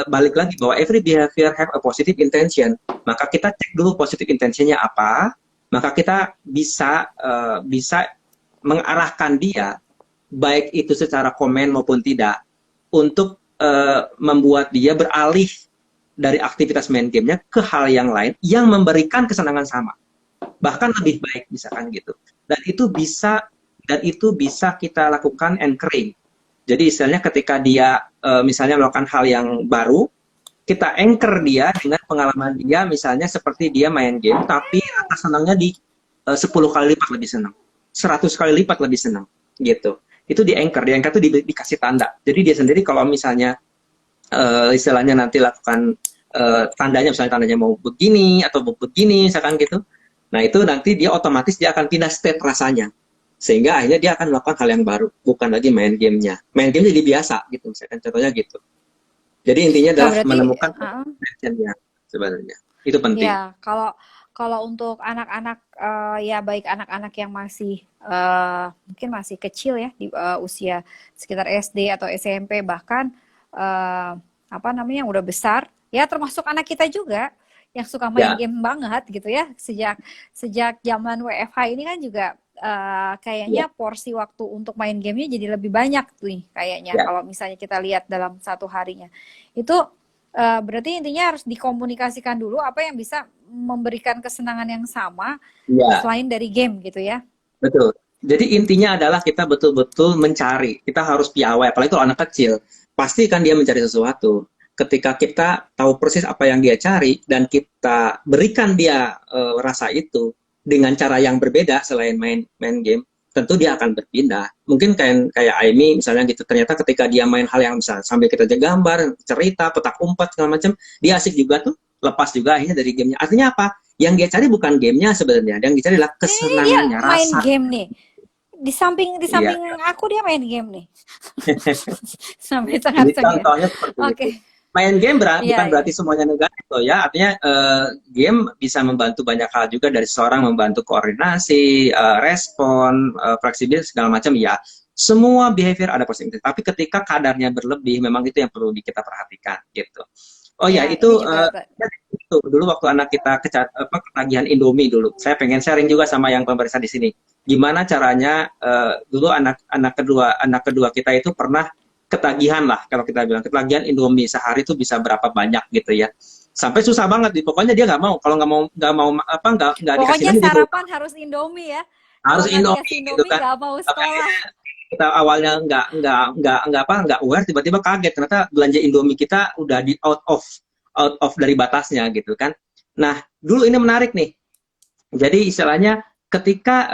balik lagi bahwa every behavior have a positive intention. Maka kita cek dulu positive intentionnya apa, maka kita bisa mengarahkan dia, baik itu secara komen maupun tidak, untuk membuat dia beralih dari aktivitas main gamenya ke hal yang lain yang memberikan kesenangan sama, bahkan lebih baik misalkan gitu. Dan itu bisa kita lakukan anchoring. Jadi istilahnya ketika dia misalnya melakukan hal yang baru, kita anchor dia dengan pengalaman dia, misalnya seperti dia main game tapi rasa senangnya di 10 kali lipat lebih senang, 100 kali lipat lebih senang gitu. Itu di anchor tuh dikasih tanda. Jadi dia sendiri kalau misalnya istilahnya nanti lakukan tandanya, misalnya tandanya mau begini atau mau begini misalkan gitu. Nah, itu nanti dia otomatis dia akan pindah state rasanya. Sehingga akhirnya dia akan melakukan hal yang baru, bukan lagi main gamenya. Main game jadi biasa gitu, misalkan contohnya gitu. Jadi intinya Nah, adalah berarti menemukan passionnya sebenarnya. Itu penting. ya, kalau kalau untuk anak-anak, ya baik anak-anak yang masih mungkin masih kecil ya di usia sekitar SD atau SMP, bahkan apa namanya yang udah besar, ya termasuk anak kita juga yang suka main Ya, game banget gitu ya, sejak sejak zaman WFH ini kan juga ya, kayaknya porsi waktu untuk main gamenya jadi lebih banyak nih kayaknya ya, kalau misalnya kita lihat dalam satu harinya. Itu berarti intinya harus dikomunikasikan dulu apa yang bisa memberikan kesenangan yang sama ya, selain dari game gitu ya. betul. Jadi intinya adalah kita betul-betul mencari. Kita harus piawai, apalagi kalau anak kecil. Pasti kan dia mencari sesuatu. Ketika kita tahu persis apa yang dia cari dan kita berikan dia rasa itu dengan cara yang berbeda selain main game, tentu dia akan berpindah. Mungkin kayak Aimi misalnya gitu. Ternyata ketika dia main hal yang besar sambil kita aja gambar, cerita, petak umpet segala macam, dia asik juga tuh. Lepas juga akhirnya dari gamenya. Artinya apa? Yang dia cari bukan gamenya sebenarnya. Yang dicari adalah Ini dia kesenangannya, main rasa. game nih. Di Iya. samping aku dia main game nih. Sampai Jadi tengah-tengah. contohnya seperti itu. Oke. Main game Iya, bukan iya. berarti semuanya negatif loh ya. Artinya game bisa membantu banyak hal juga, dari seorang membantu koordinasi, respon, fleksibilitas segala macam ya. Semua behavior ada positif. Tapi ketika kadarnya berlebih, memang itu yang perlu kita perhatikan gitu. Oh ya, Ya, ini itu juga itu dulu waktu anak kita ketagihan Indomie dulu. Saya pengen sharing juga sama yang pemirsa di sini. Gimana caranya dulu anak kedua kita itu pernah ketagihan lah, kalau kita bilang ketagihan Indomie sehari itu bisa berapa banyak gitu ya. Sampai susah banget, pokoknya dia nggak mau, kalau nggak mau apa nggak dikasih pokoknya Indomie dia sarapan harus Indomie ya. harus Kalau nggak Indomie dikasih gitu Indomie kan. nggak mau Makanya sekolah. kita awalnya nggak aware, tiba-tiba kaget ternyata belanja Indomie kita udah di out of dari batasnya gitu kan. Nah, dulu ini menarik nih. Jadi istilahnya ketika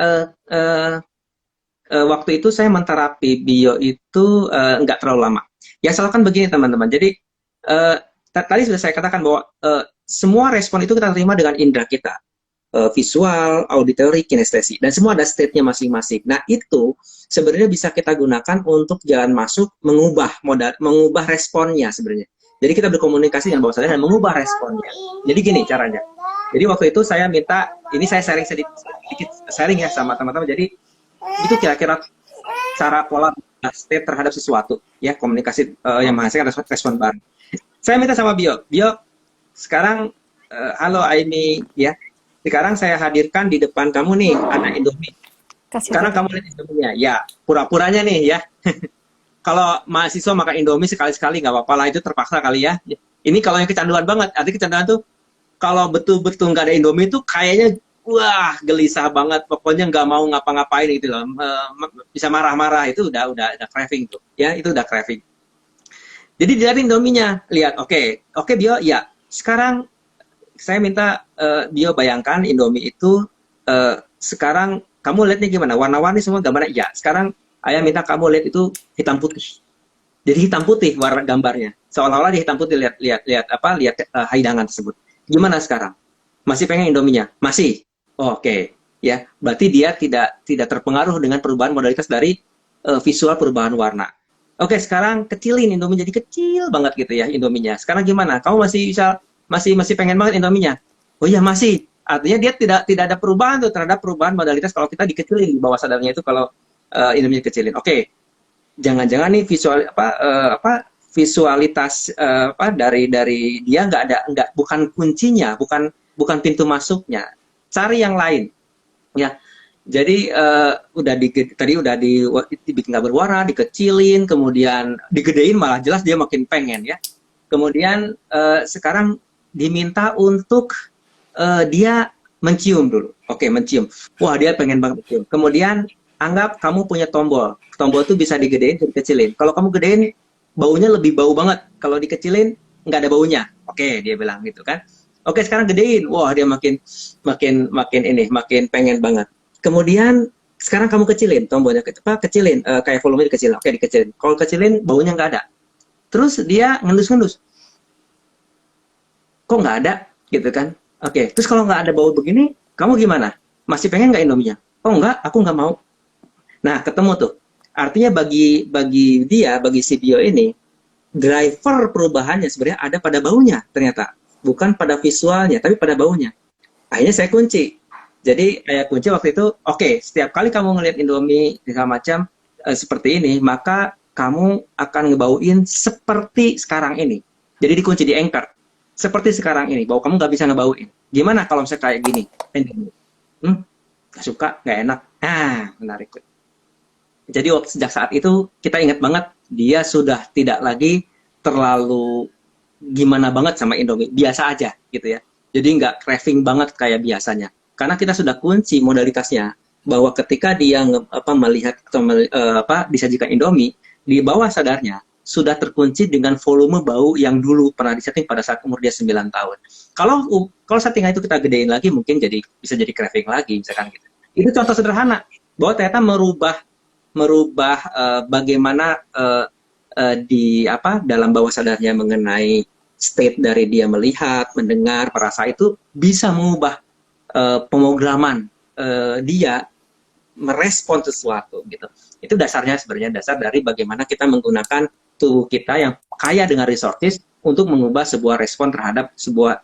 waktu itu saya menterapi bio itu nggak terlalu lama. Yang saya lakukan begini teman-teman. Jadi tadi sudah saya katakan bahwa semua respon itu kita terima dengan indera kita. Visual, auditory, kinestesi. Dan semua ada state-nya masing-masing. Nah itu sebenarnya bisa kita gunakan untuk jalan masuk, mengubah responnya sebenarnya. Jadi kita berkomunikasi dengan bawah sadar dan mengubah responnya. Jadi gini caranya. Jadi waktu itu saya minta, ini saya sharing sedikit sharing ya sama teman-teman. Jadi itu kira-kira cara pola state terhadap sesuatu ya, komunikasi yang menghasilkan respon baru. Saya minta sama Bio sekarang halo Aini ya, sekarang saya hadirkan di depan kamu nih anak Indomie. Kasih Sekarang lihat. kamu lihat Indominya ya, pura-puranya nih ya. Kalau mahasiswa makan Indomie sekali-sekali nggak apa-apa lah, itu terpaksa kali ya. Ini kalau yang kecanduan banget, artinya kecanduan tuh kalau betul-betul nggak ada Indomie tuh kayaknya wah gelisah banget, pokoknya nggak mau ngapa-ngapain gitu loh. Bisa marah-marah, itu udah craving tuh ya, itu udah craving. Jadi dari Indominya lihat, oke Bio ya, sekarang saya minta Bio bayangkan Indomie itu sekarang kamu lihatnya gimana, warna-warni semua gambarnya ya. Sekarang ayah minta kamu lihat itu hitam putih. Jadi hitam putih warna gambarnya, seolah-olah di hitam putih, lihat hidangan tersebut. Gimana sekarang? Masih pengen Indominya? Masih. Oke, ya. Berarti dia tidak terpengaruh dengan perubahan modalitas dari visual perubahan warna. Oke, sekarang kecilin Indomie jadi kecil banget gitu ya Indominya. Sekarang gimana? Kamu masih pengen banget Indominya? Oh iya masih. Artinya dia tidak ada perubahan tuh terhadap perubahan modalitas kalau kita dikecilin di bawah sadarnya itu, kalau Indominya kecilin. Oke. Jangan-jangan nih visualitas dari dia bukan kuncinya, bukan pintu masuknya. Cari yang lain ya. Jadi tadi udah dibikin nggak berwarna, dikecilin, kemudian digedein, malah jelas dia makin pengen ya. Kemudian sekarang diminta untuk dia mencium dulu. Oke, mencium. Wah, dia pengen banget mencium. Kemudian anggap kamu punya tombol. Tombol itu bisa digedein, dikecilin. Kalau kamu gedein, baunya lebih bau banget. Kalau dikecilin, nggak ada baunya. Oke, dia bilang gitu kan. Oke, sekarang gedein. Wah, dia makin pengen banget. Kemudian sekarang kamu kecilin tombolnya, kecilin, kayak volume dikecilin. Oke, dikecilin. Kalau kecilin, baunya nggak ada. Terus dia ngendus-ngendus, kok nggak ada gitu kan. Oke, terus kalau nggak ada bau begini, kamu gimana? Masih pengen nggak Indominya? Oh nggak, aku nggak mau. Nah, ketemu tuh. Artinya bagi si Bio ini, driver perubahannya sebenarnya ada pada baunya ternyata. Bukan pada visualnya, tapi pada baunya. Akhirnya saya kunci. Jadi saya kunci waktu itu, oke, setiap kali kamu ngelihat Indomie segala macam seperti ini, maka kamu akan ngebauin seperti sekarang ini. Jadi dikunci di anchor. Seperti sekarang ini, bau kamu nggak bisa ngebauin. Gimana kalau misalnya kayak gini? Nggak suka, nggak enak. Nah, menarik. Jadi sejak saat itu kita ingat banget dia sudah tidak lagi terlalu gimana banget sama Indomie, biasa aja gitu ya. Jadi nggak craving banget kayak biasanya. Karena kita sudah kunci modalitasnya bahwa ketika dia melihat atau disajikan Indomie, di bawah sadarnya sudah terkunci dengan volume bau yang dulu pernah disetting pada saat umur dia 9 tahun. Kalau settingan itu kita gedein lagi, mungkin bisa jadi craving lagi, misalkan gitu. Itu contoh sederhana bahwa ternyata merubah bagaimana dalam bawah sadarnya mengenai state dari dia melihat, mendengar, merasa itu bisa mengubah pemrograman dia merespon sesuatu gitu. Itu dasarnya sebenarnya dasar dari bagaimana kita menggunakan tubuh kita yang kaya dengan resources untuk mengubah sebuah respon terhadap sebuah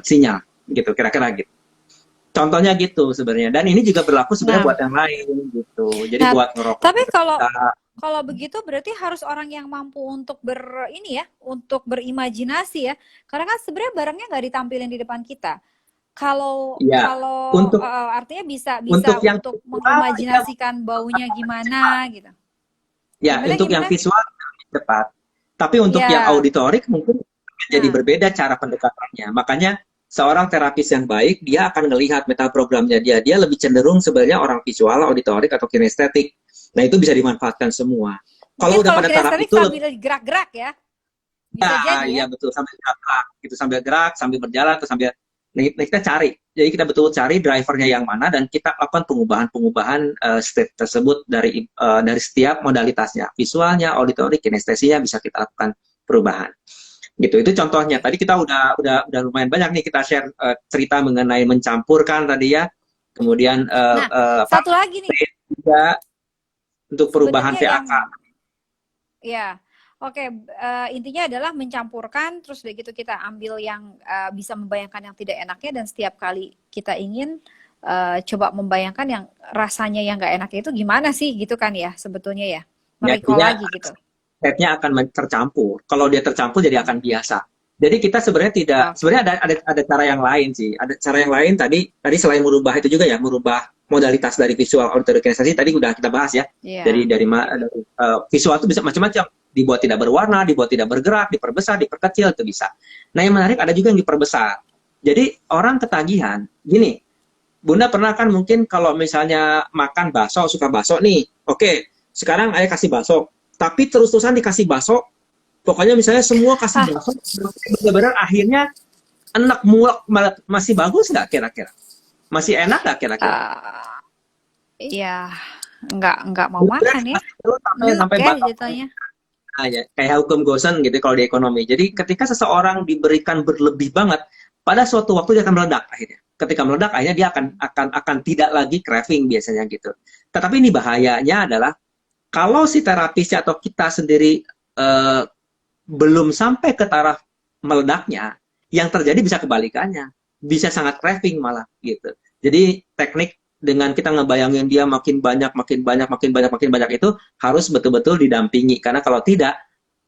sinyal gitu, kira-kira gitu. Contohnya gitu sebenarnya. Dan ini juga berlaku sebenarnya buat yang lain gitu. Jadi buat ngerokok. Tapi kalau begitu berarti harus orang yang mampu untuk untuk berimajinasi ya. Karena kan sebenarnya barangnya nggak ditampilin di depan kita. Kalau artinya bisa untuk mengimajinasikan baunya gimana gitu. Ya, untuk yang visual cepat. Tapi untuk yang auditorik mungkin jadi berbeda cara pendekatannya. Makanya seorang terapis yang baik, dia akan melihat metaprogramnya dia lebih cenderung sebenarnya orang visual, auditorik, atau kinestetik. Nah, itu bisa dimanfaatkan semua. Kalau udah pada taraf itu sambil gerak-gerak ya. Bisa jadi ya. Iya, betul, sambil gerak gitu, sambil gerak, sambil berjalan atau sambil kita cari. Jadi kita betul cari drivernya yang mana dan kita lakukan pengubahan state tersebut dari setiap modalitasnya. Visualnya, auditorik, kinestesinya bisa kita lakukan perubahan. Gitu, itu contohnya. Tadi kita udah lumayan banyak nih kita share cerita mengenai mencampurkan tadi ya. Kemudian satu lagi nih juga untuk perubahan VAK. Ya. Oke, intinya adalah mencampurkan, terus udah gitu kita ambil yang bisa membayangkan yang tidak enaknya, dan setiap kali kita ingin coba membayangkan yang rasanya yang nggak enaknya itu gimana sih, gitu kan ya, sebetulnya ya, merecall lagi gitu. Stepnya akan tercampur. Kalau dia tercampur jadi akan biasa. Jadi kita sebenarnya sebenarnya ada cara yang lain sih. Ada cara yang lain tadi selain merubah itu juga ya, merubah modalitas dari visual, auditory, kinestesi tadi udah kita bahas ya. Yeah. Dari visual itu bisa macam-macam. Dibuat tidak berwarna, dibuat tidak bergerak, diperbesar, diperkecil, itu bisa. Nah, yang menarik ada juga yang diperbesar. Jadi orang ketagihan, gini, Bunda pernah kan mungkin kalau misalnya makan bakso, suka bakso nih, oke, sekarang ayah kasih bakso, tapi terus-terusan dikasih bakso, pokoknya misalnya semua kasih bakso, benar-benar akhirnya enak, mulak, masih bagus nggak kira-kira? Masih enak nggak kira-kira? Iya, nggak mau makan ya. Sampai batasnya. Ya, kayak hukum Gaussian gitu kalau di ekonomi. Jadi ketika seseorang diberikan berlebih banget, pada suatu waktu dia akan meledak akhirnya. Ketika meledak akhirnya dia akan tidak lagi craving biasanya gitu. Tetapi ini bahayanya adalah kalau si terapisnya atau kita sendiri belum sampai ke taraf meledaknya, yang terjadi bisa kebalikannya, bisa sangat craving malah gitu. Jadi teknik dengan kita ngebayangin dia makin banyak itu harus betul-betul didampingi, karena kalau tidak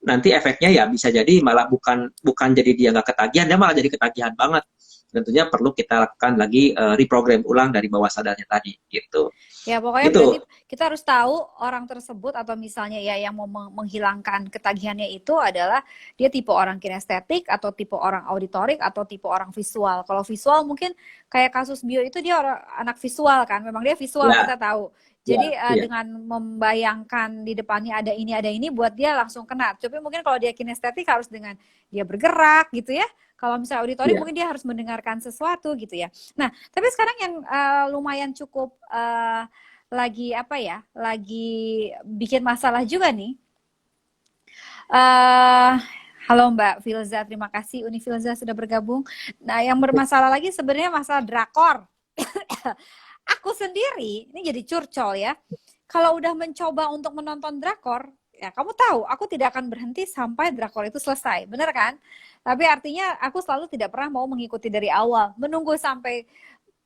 nanti efeknya ya bisa jadi malah bukan jadi dia nggak ketagihan, dia malah jadi ketagihan banget. tentunya perlu kita lakukan lagi reprogram ulang dari bawah sadarnya tadi gitu. Ya, pokoknya Gitu. berarti kita harus tahu orang tersebut atau misalnya ya yang mau menghilangkan ketagihannya itu adalah dia tipe orang kinestetik atau tipe orang auditorik atau tipe orang visual. Kalau visual mungkin kayak kasus Bio itu dia orang anak visual kan, memang dia visual Ya, kita tahu. ya, Jadi ya, dengan membayangkan di depannya ada ini buat dia langsung kena. Tapi mungkin kalau dia kinestetik harus dengan dia bergerak gitu ya. Kalau misalnya auditorik ya. mungkin dia harus mendengarkan sesuatu gitu ya. Nah, tapi sekarang yang lumayan cukup lagi apa ya? Lagi bikin masalah juga nih. eh Halo Mbak Filza, terima kasih Uni Filza sudah bergabung. Nah, yang bermasalah lagi sebenarnya masalah drakor. Aku sendiri, ini jadi curcol ya. Kalau udah mencoba untuk menonton drakor, ya kamu tahu, aku tidak akan berhenti sampai drakor itu selesai. Bener kan? Tapi artinya aku selalu tidak pernah mau mengikuti dari awal. Menunggu sampai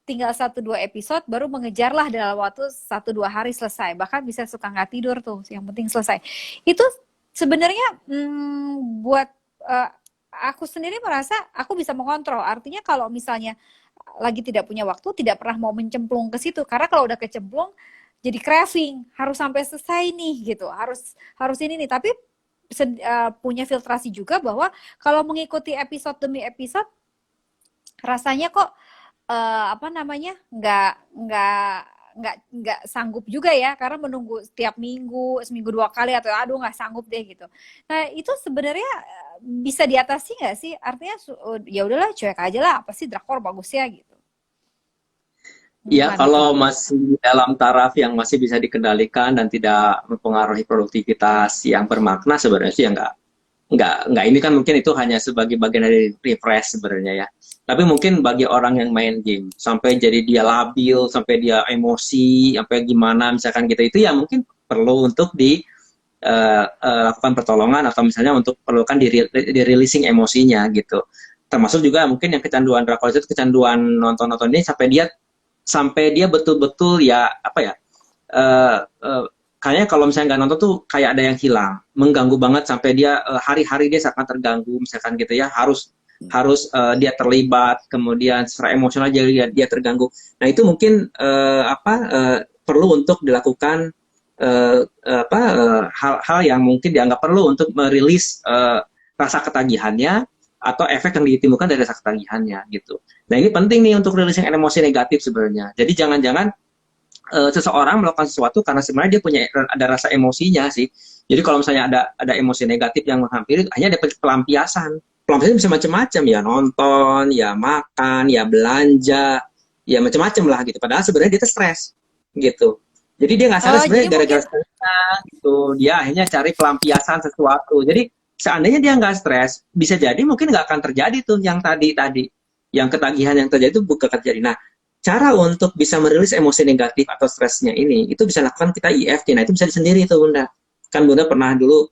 tinggal 1-2 episode, baru mengejarlah dalam waktu 1-2 hari selesai. Bahkan bisa suka nggak tidur tuh, yang penting selesai. Itu sebenarnya buat aku sendiri merasa aku bisa mengontrol. Artinya kalau misalnya lagi tidak punya waktu, tidak pernah mau mencemplung ke situ. Karena kalau udah kecemplung, jadi craving, harus sampai selesai nih gitu. Harus ini nih. Tapi punya filtrasi juga bahwa kalau mengikuti episode demi episode, rasanya kok apa namanya nggak sanggup juga ya, karena menunggu setiap minggu, seminggu 2 kali, atau aduh nggak sanggup deh gitu. Nah itu sebenarnya bisa diatasi nggak sih? Artinya ya udahlah cuek aja lah, apa sih drakor bagus ya gitu. Ya, Gimana tuh? kalau masih dalam taraf yang masih bisa dikendalikan dan tidak mempengaruhi produktivitas yang bermakna, sebenarnya sih ya nggak ini kan mungkin itu hanya sebagai bagian dari refresh sebenarnya ya. Tapi mungkin bagi orang yang main game sampai jadi dia labil, sampai dia emosi, sampai gimana misalkan gitu, itu ya mungkin perlu untuk lakukan pertolongan, atau misalnya untuk perlukan di releasing emosinya gitu. Termasuk juga mungkin yang kecanduan drakor itu kecanduan nonton-nonton ini sampai dia betul-betul ya apa ya, kayaknya kalau misalnya nggak nonton tuh kayak ada yang hilang, mengganggu banget sampai dia hari-hari dia sangat terganggu misalkan gitu ya, harus harus dia terlibat, kemudian secara emosional dia terganggu. Nah itu mungkin perlu untuk dilakukan hal-hal yang mungkin dianggap perlu untuk merilis rasa ketagihannya atau efek yang ditimbulkan dari rasa ketagihannya gitu. Nah ini penting nih untuk releasing emosi negatif sebenarnya. Jadi jangan-jangan seseorang melakukan sesuatu karena sebenarnya dia punya ada rasa emosinya sih. Jadi kalau misalnya ada emosi negatif yang menghampiri, hanya ada pelampiasan. Pelampiasan bisa macam-macam ya, nonton, ya makan, ya belanja, ya macam-macam lah gitu. Padahal sebenarnya dia tuh stres gitu. Jadi dia nggak sadar sebenarnya Jadi gara-gara mungkin stresnya gitu. Dia akhirnya cari pelampiasan sesuatu. Jadi seandainya dia nggak stres, bisa jadi mungkin nggak akan terjadi tuh yang tadi. Yang ketagihan yang terjadi itu bukan terjadi. Nah, cara untuk bisa merilis emosi negatif atau stresnya ini, itu bisa lakukan kita EFT. Nah, itu bisa sendiri tuh Bunda. Kan Bunda pernah dulu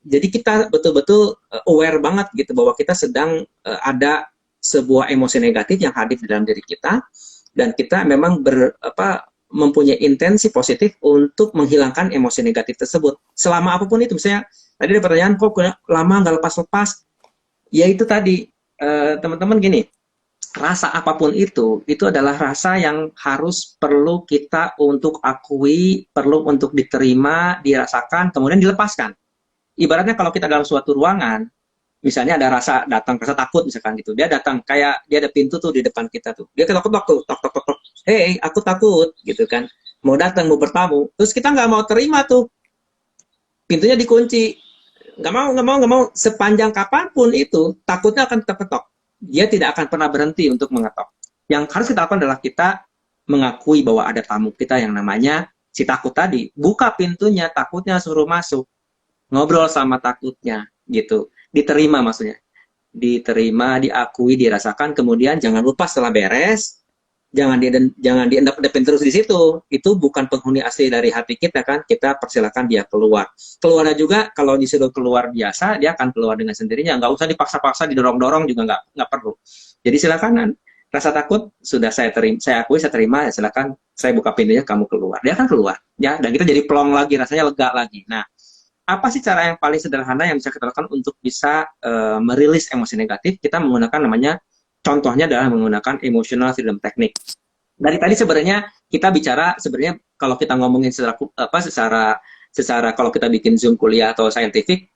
jadi kita betul-betul aware banget gitu bahwa kita sedang ada sebuah emosi negatif yang hadir di dalam diri kita, dan kita memang mempunyai intensi positif untuk menghilangkan emosi negatif tersebut. Selama apapun itu, misalnya tadi ada pertanyaan kok lama nggak lepas-lepas, ya itu tadi teman-teman gini, rasa apapun itu adalah rasa yang perlu kita untuk akui, perlu untuk diterima, dirasakan, kemudian dilepaskan. Ibaratnya kalau kita dalam suatu ruangan, misalnya ada rasa takut misalkan gitu, dia datang kayak dia ada pintu tuh di depan kita tuh, dia ketok-ketok tuh, tok, hey aku takut gitu kan, mau datang mau bertamu, terus kita nggak mau terima tuh, pintunya dikunci, nggak mau sepanjang kapanpun itu takutnya akan tetap ketok, dia tidak akan pernah berhenti untuk mengetok. Yang harus kita lakukan adalah kita mengakui bahwa ada tamu kita yang namanya si takut tadi, buka pintunya, takutnya suruh masuk, ngobrol sama takutnya gitu, diterima maksudnya, diterima, diakui, dirasakan, kemudian jangan lupa setelah beres, jangan diendap-endapin terus di situ. Itu bukan penghuni asli dari hati kita kan, kita persilakan dia keluar. Keluarnya juga kalau disuruh keluar biasa, dia akan keluar dengan sendirinya, nggak usah dipaksa-paksa, didorong-dorong juga nggak perlu. Jadi silakan, rasa takut sudah saya akui, saya terima, ya silakan saya buka pintunya, kamu keluar, dia akan keluar ya, dan kita jadi plong lagi, rasanya lega lagi. Nah apa sih cara yang paling sederhana yang bisa kita lakukan untuk bisa merilis emosi negatif? Kita menggunakan namanya, contohnya adalah menggunakan emotional freedom technique. Dari tadi sebenarnya kita bicara sebenarnya kalau kita ngomongin secara kalau kita bikin Zoom kuliah atau scientific,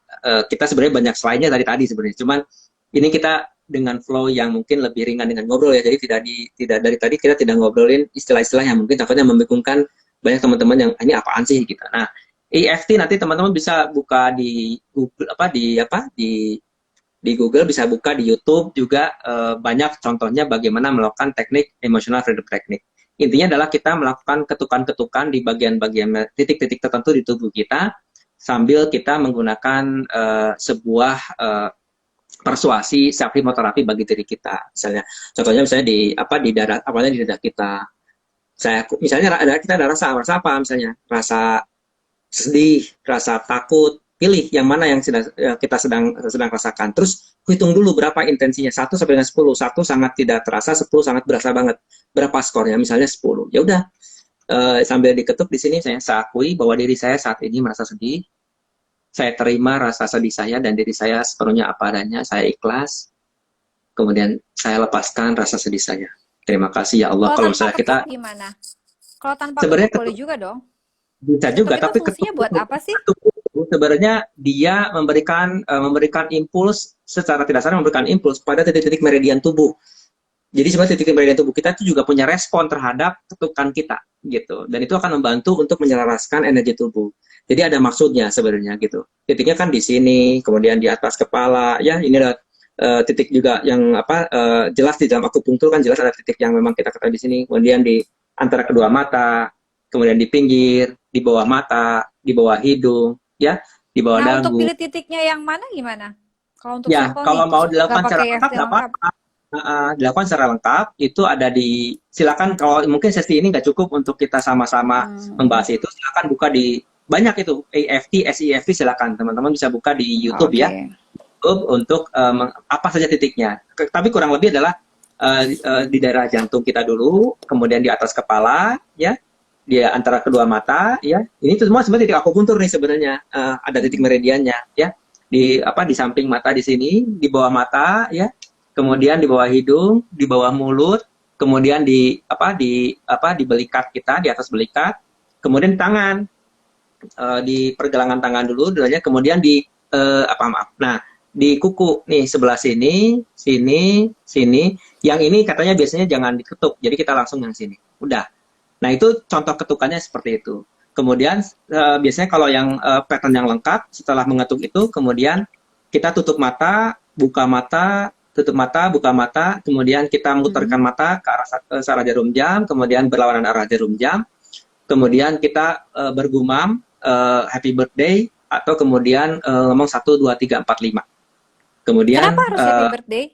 kita sebenarnya banyak slide-nya dari tadi sebenarnya. Cuman ini kita dengan flow yang mungkin lebih ringan dengan ngobrol ya. Jadi tidak dari tadi kita tidak ngobrolin istilah-istilah yang mungkin takutnya membingungkan banyak teman-teman yang ini apaan sih gitu. Nah, EFT nanti teman-teman bisa buka di Google di Google, bisa buka di YouTube juga, banyak contohnya bagaimana melakukan teknik emotional freedom technique. Intinya adalah kita melakukan ketukan-ketukan di bagian-bagian titik-titik tertentu di tubuh kita sambil kita menggunakan sebuah persuasi self hipnoterapi bagi diri kita. Contohnya di dada, awalnya di dada kita. Misalnya kita ada rasa apa misalnya? Rasa sedih, rasa takut, pilih yang mana yang kita sedang rasakan. Terus hitung dulu berapa intensinya, 1 sampai dengan 10. 1 sangat tidak terasa, 10 sangat berasa banget. Berapa skornya? Misalnya 10. Ya udah, sambil diketuk di sini saya akui bahwa diri saya saat ini merasa sedih. Saya terima rasa sedih saya dan diri saya sepenuhnya apa adanya. Saya ikhlas. Kemudian saya lepaskan rasa sedih saya. Terima kasih ya Allah. Kalau Kalau tanpa misalnya kita ketuk gimana? Kalau tanpa sebenarnya ketuk boleh juga dong. bisa Ketuk juga, itu tapi fungsinya buat apa sih? sebenarnya dia memberikan impuls, secara tidak sadar memberikan impuls pada titik-titik meridian tubuh. Jadi sebenarnya titik meridian tubuh kita itu juga punya respon terhadap ketukan kita gitu, dan itu akan membantu untuk menyelaraskan energi tubuh. Jadi ada maksudnya sebenarnya gitu. Titiknya kan di sini, kemudian di atas kepala, ya ini ada titik juga yang jelas di dalam akupunktur kan jelas ada titik yang memang kita ketahui di sini, kemudian di antara kedua mata, kemudian di pinggir, di bawah mata, di bawah hidung, ya, di bawah Nah, untuk dagu. pilih titiknya yang mana gimana? Kalau untuk Ya, sampel nih, kalau mau nggak dilakukan secara pakai lengkap EFT nggak lengkap. apa-apa. Dilakukan secara lengkap itu ada di, silakan kalau mungkin sesi ini nggak cukup untuk kita sama-sama membahas itu, silakan buka di banyak itu EFT, SEFT, silakan teman-teman bisa buka di YouTube ya, Oke. YouTube untuk apa saja titiknya. Tapi kurang lebih adalah di daerah jantung kita dulu, kemudian di atas kepala, ya, di antara kedua mata, ya. Ini tuh semua sebenarnya titik akupuntur nih sebenarnya. Ada titik meridiannya, ya. Di samping mata di sini, di bawah mata, ya. Kemudian di bawah hidung, di bawah mulut, kemudian di belikat kita, di atas belikat, kemudian di tangan, di pergelangan tangan dulu, kemudian di Nah, di kuku nih sebelah sini, sini, sini. Yang ini katanya biasanya jangan diketuk, jadi kita langsung yang sini. Udah. Nah, itu contoh ketukannya seperti itu. Kemudian biasanya kalau yang pattern yang lengkap, setelah mengetuk itu, kemudian kita tutup mata, buka mata, tutup mata, buka mata, kemudian kita memutarkan mata ke arah jarum jam, kemudian berlawanan arah jarum jam, kemudian kita bergumam happy birthday, atau kemudian ngomong 1, 2, 3, 4, 5. Kemudian Kenapa harus happy birthday?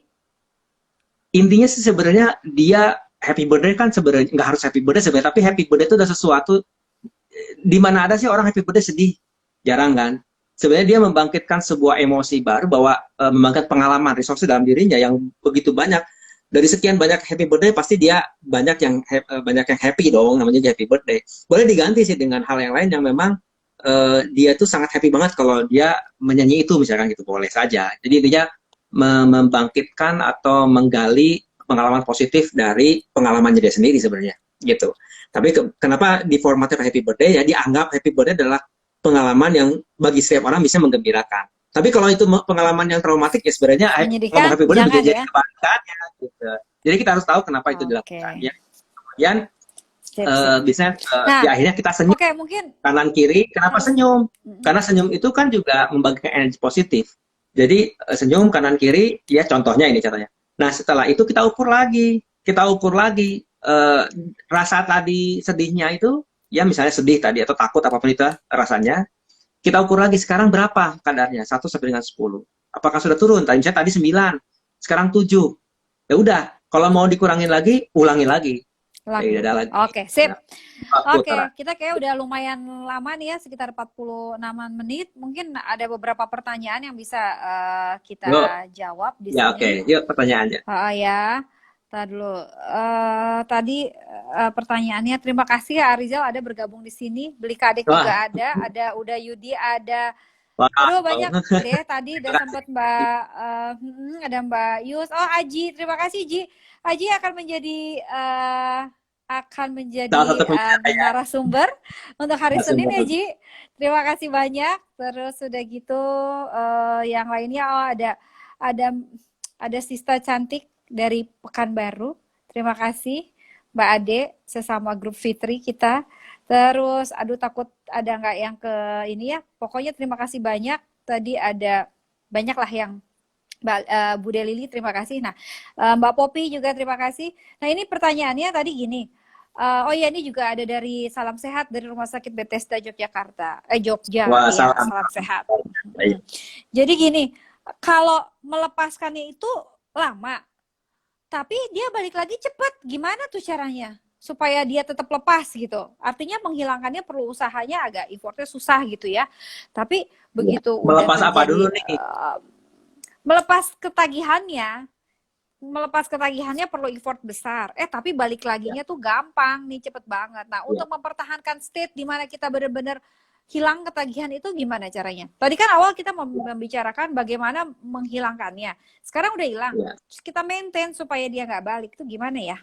intinya sih sebenarnya dia happy birthday kan sebenarnya nggak harus happy birthday sebenarnya, tapi happy birthday itu udah sesuatu, di mana ada sih orang happy birthday sedih? Jarang kan? Sebenarnya dia membangkitkan sebuah emosi baru, bahwa membangkitkan pengalaman, resource dalam dirinya yang begitu banyak. Dari sekian banyak happy birthday pasti dia banyak yang happy dong, namanya happy birthday. Boleh diganti sih dengan hal yang lain yang memang dia tuh sangat happy banget kalau dia menyanyi itu misalkan gitu, boleh saja. Jadi intinya membangkitkan atau menggali pengalaman positif dari pengalamannya dia sendiri sebenarnya gitu. Tapi kenapa di formatnya happy birthday, ya dianggap happy birthday adalah pengalaman yang bagi setiap orang bisa menggembirakan. Tapi kalau itu pengalaman yang traumatik, ya sebenarnya ngomong happy birthday bisa jadi kebalikannya gitu. Jadi kita harus tahu kenapa itu dilakukan ya. Kemudian biasanya di akhirnya kita senyum. Mungkin Kanan kiri, kenapa senyum? Karena senyum itu kan juga membagikan energi positif. Jadi senyum kanan kiri, ya contohnya ini contohnya. Nah setelah itu kita ukur lagi rasa tadi sedihnya itu, ya misalnya sedih tadi atau takut apapun itu rasanya, kita ukur lagi sekarang berapa kadarnya, 1 sampai dengan 10. Apakah sudah turun? Misalnya tadi 9, sekarang 7. Ya udah, kalau mau dikurangin lagi, ulangi lagi. Lagi. Oke, sip. Oke, kita kayak udah lumayan lama nih ya, sekitar 46 menit. Mungkin ada beberapa pertanyaan yang bisa kita jawab di sini. Ya, oke. Yuk pertanyaannya. Ya. Tadi dulu. Tadi pertanyaannya, terima kasih ya Arizal ada bergabung di sini. Beli Kadek juga ada Uda Yudi, ada Aduh banyak Wow. deh tadi udah sempat Mbak ada Mbak Yus. Oh Aji, terima kasih Ji. Aji akan Salah menjadi satu pembicara ya, narasumber untuk hari Senin ya narasumber. Ji. Terima kasih banyak. Terus sudah gitu yang lainnya ada ada Sista cantik dari Pekanbaru. Terima kasih Mbak Ade sesama grup Fitri kita. Terus, aduh takut ada nggak yang ke ini ya. Pokoknya terima kasih banyak. Tadi ada banyak lah yang Bude Lili, terima kasih. Nah, Mbak Popi juga terima kasih. Nah, ini pertanyaannya tadi gini. Oh iya, ini juga ada dari Salam Sehat dari Rumah Sakit Bethesda Yogyakarta. Jogja, Wah, iya, salam. salam sehat. Baik. Jadi gini, kalau melepaskannya itu lama, tapi dia balik lagi cepet. Gimana tuh caranya? Supaya dia tetap lepas gitu. Artinya menghilangkannya perlu usahanya agak effortnya susah gitu ya. Tapi Ya. begitu udah Melepas apa dulu terjadi nih? melepas ketagihannya, melepas ketagihannya perlu effort besar. Tapi balik Ya. laginya tuh gampang nih, cepet banget. Nah, Ya. untuk mempertahankan state di mana kita benar-benar hilang ketagihan itu gimana caranya? Tadi kan awal kita membicarakan bagaimana menghilangkannya. Sekarang udah hilang. Ya. Terus kita maintain supaya dia nggak balik. Itu gimana ya?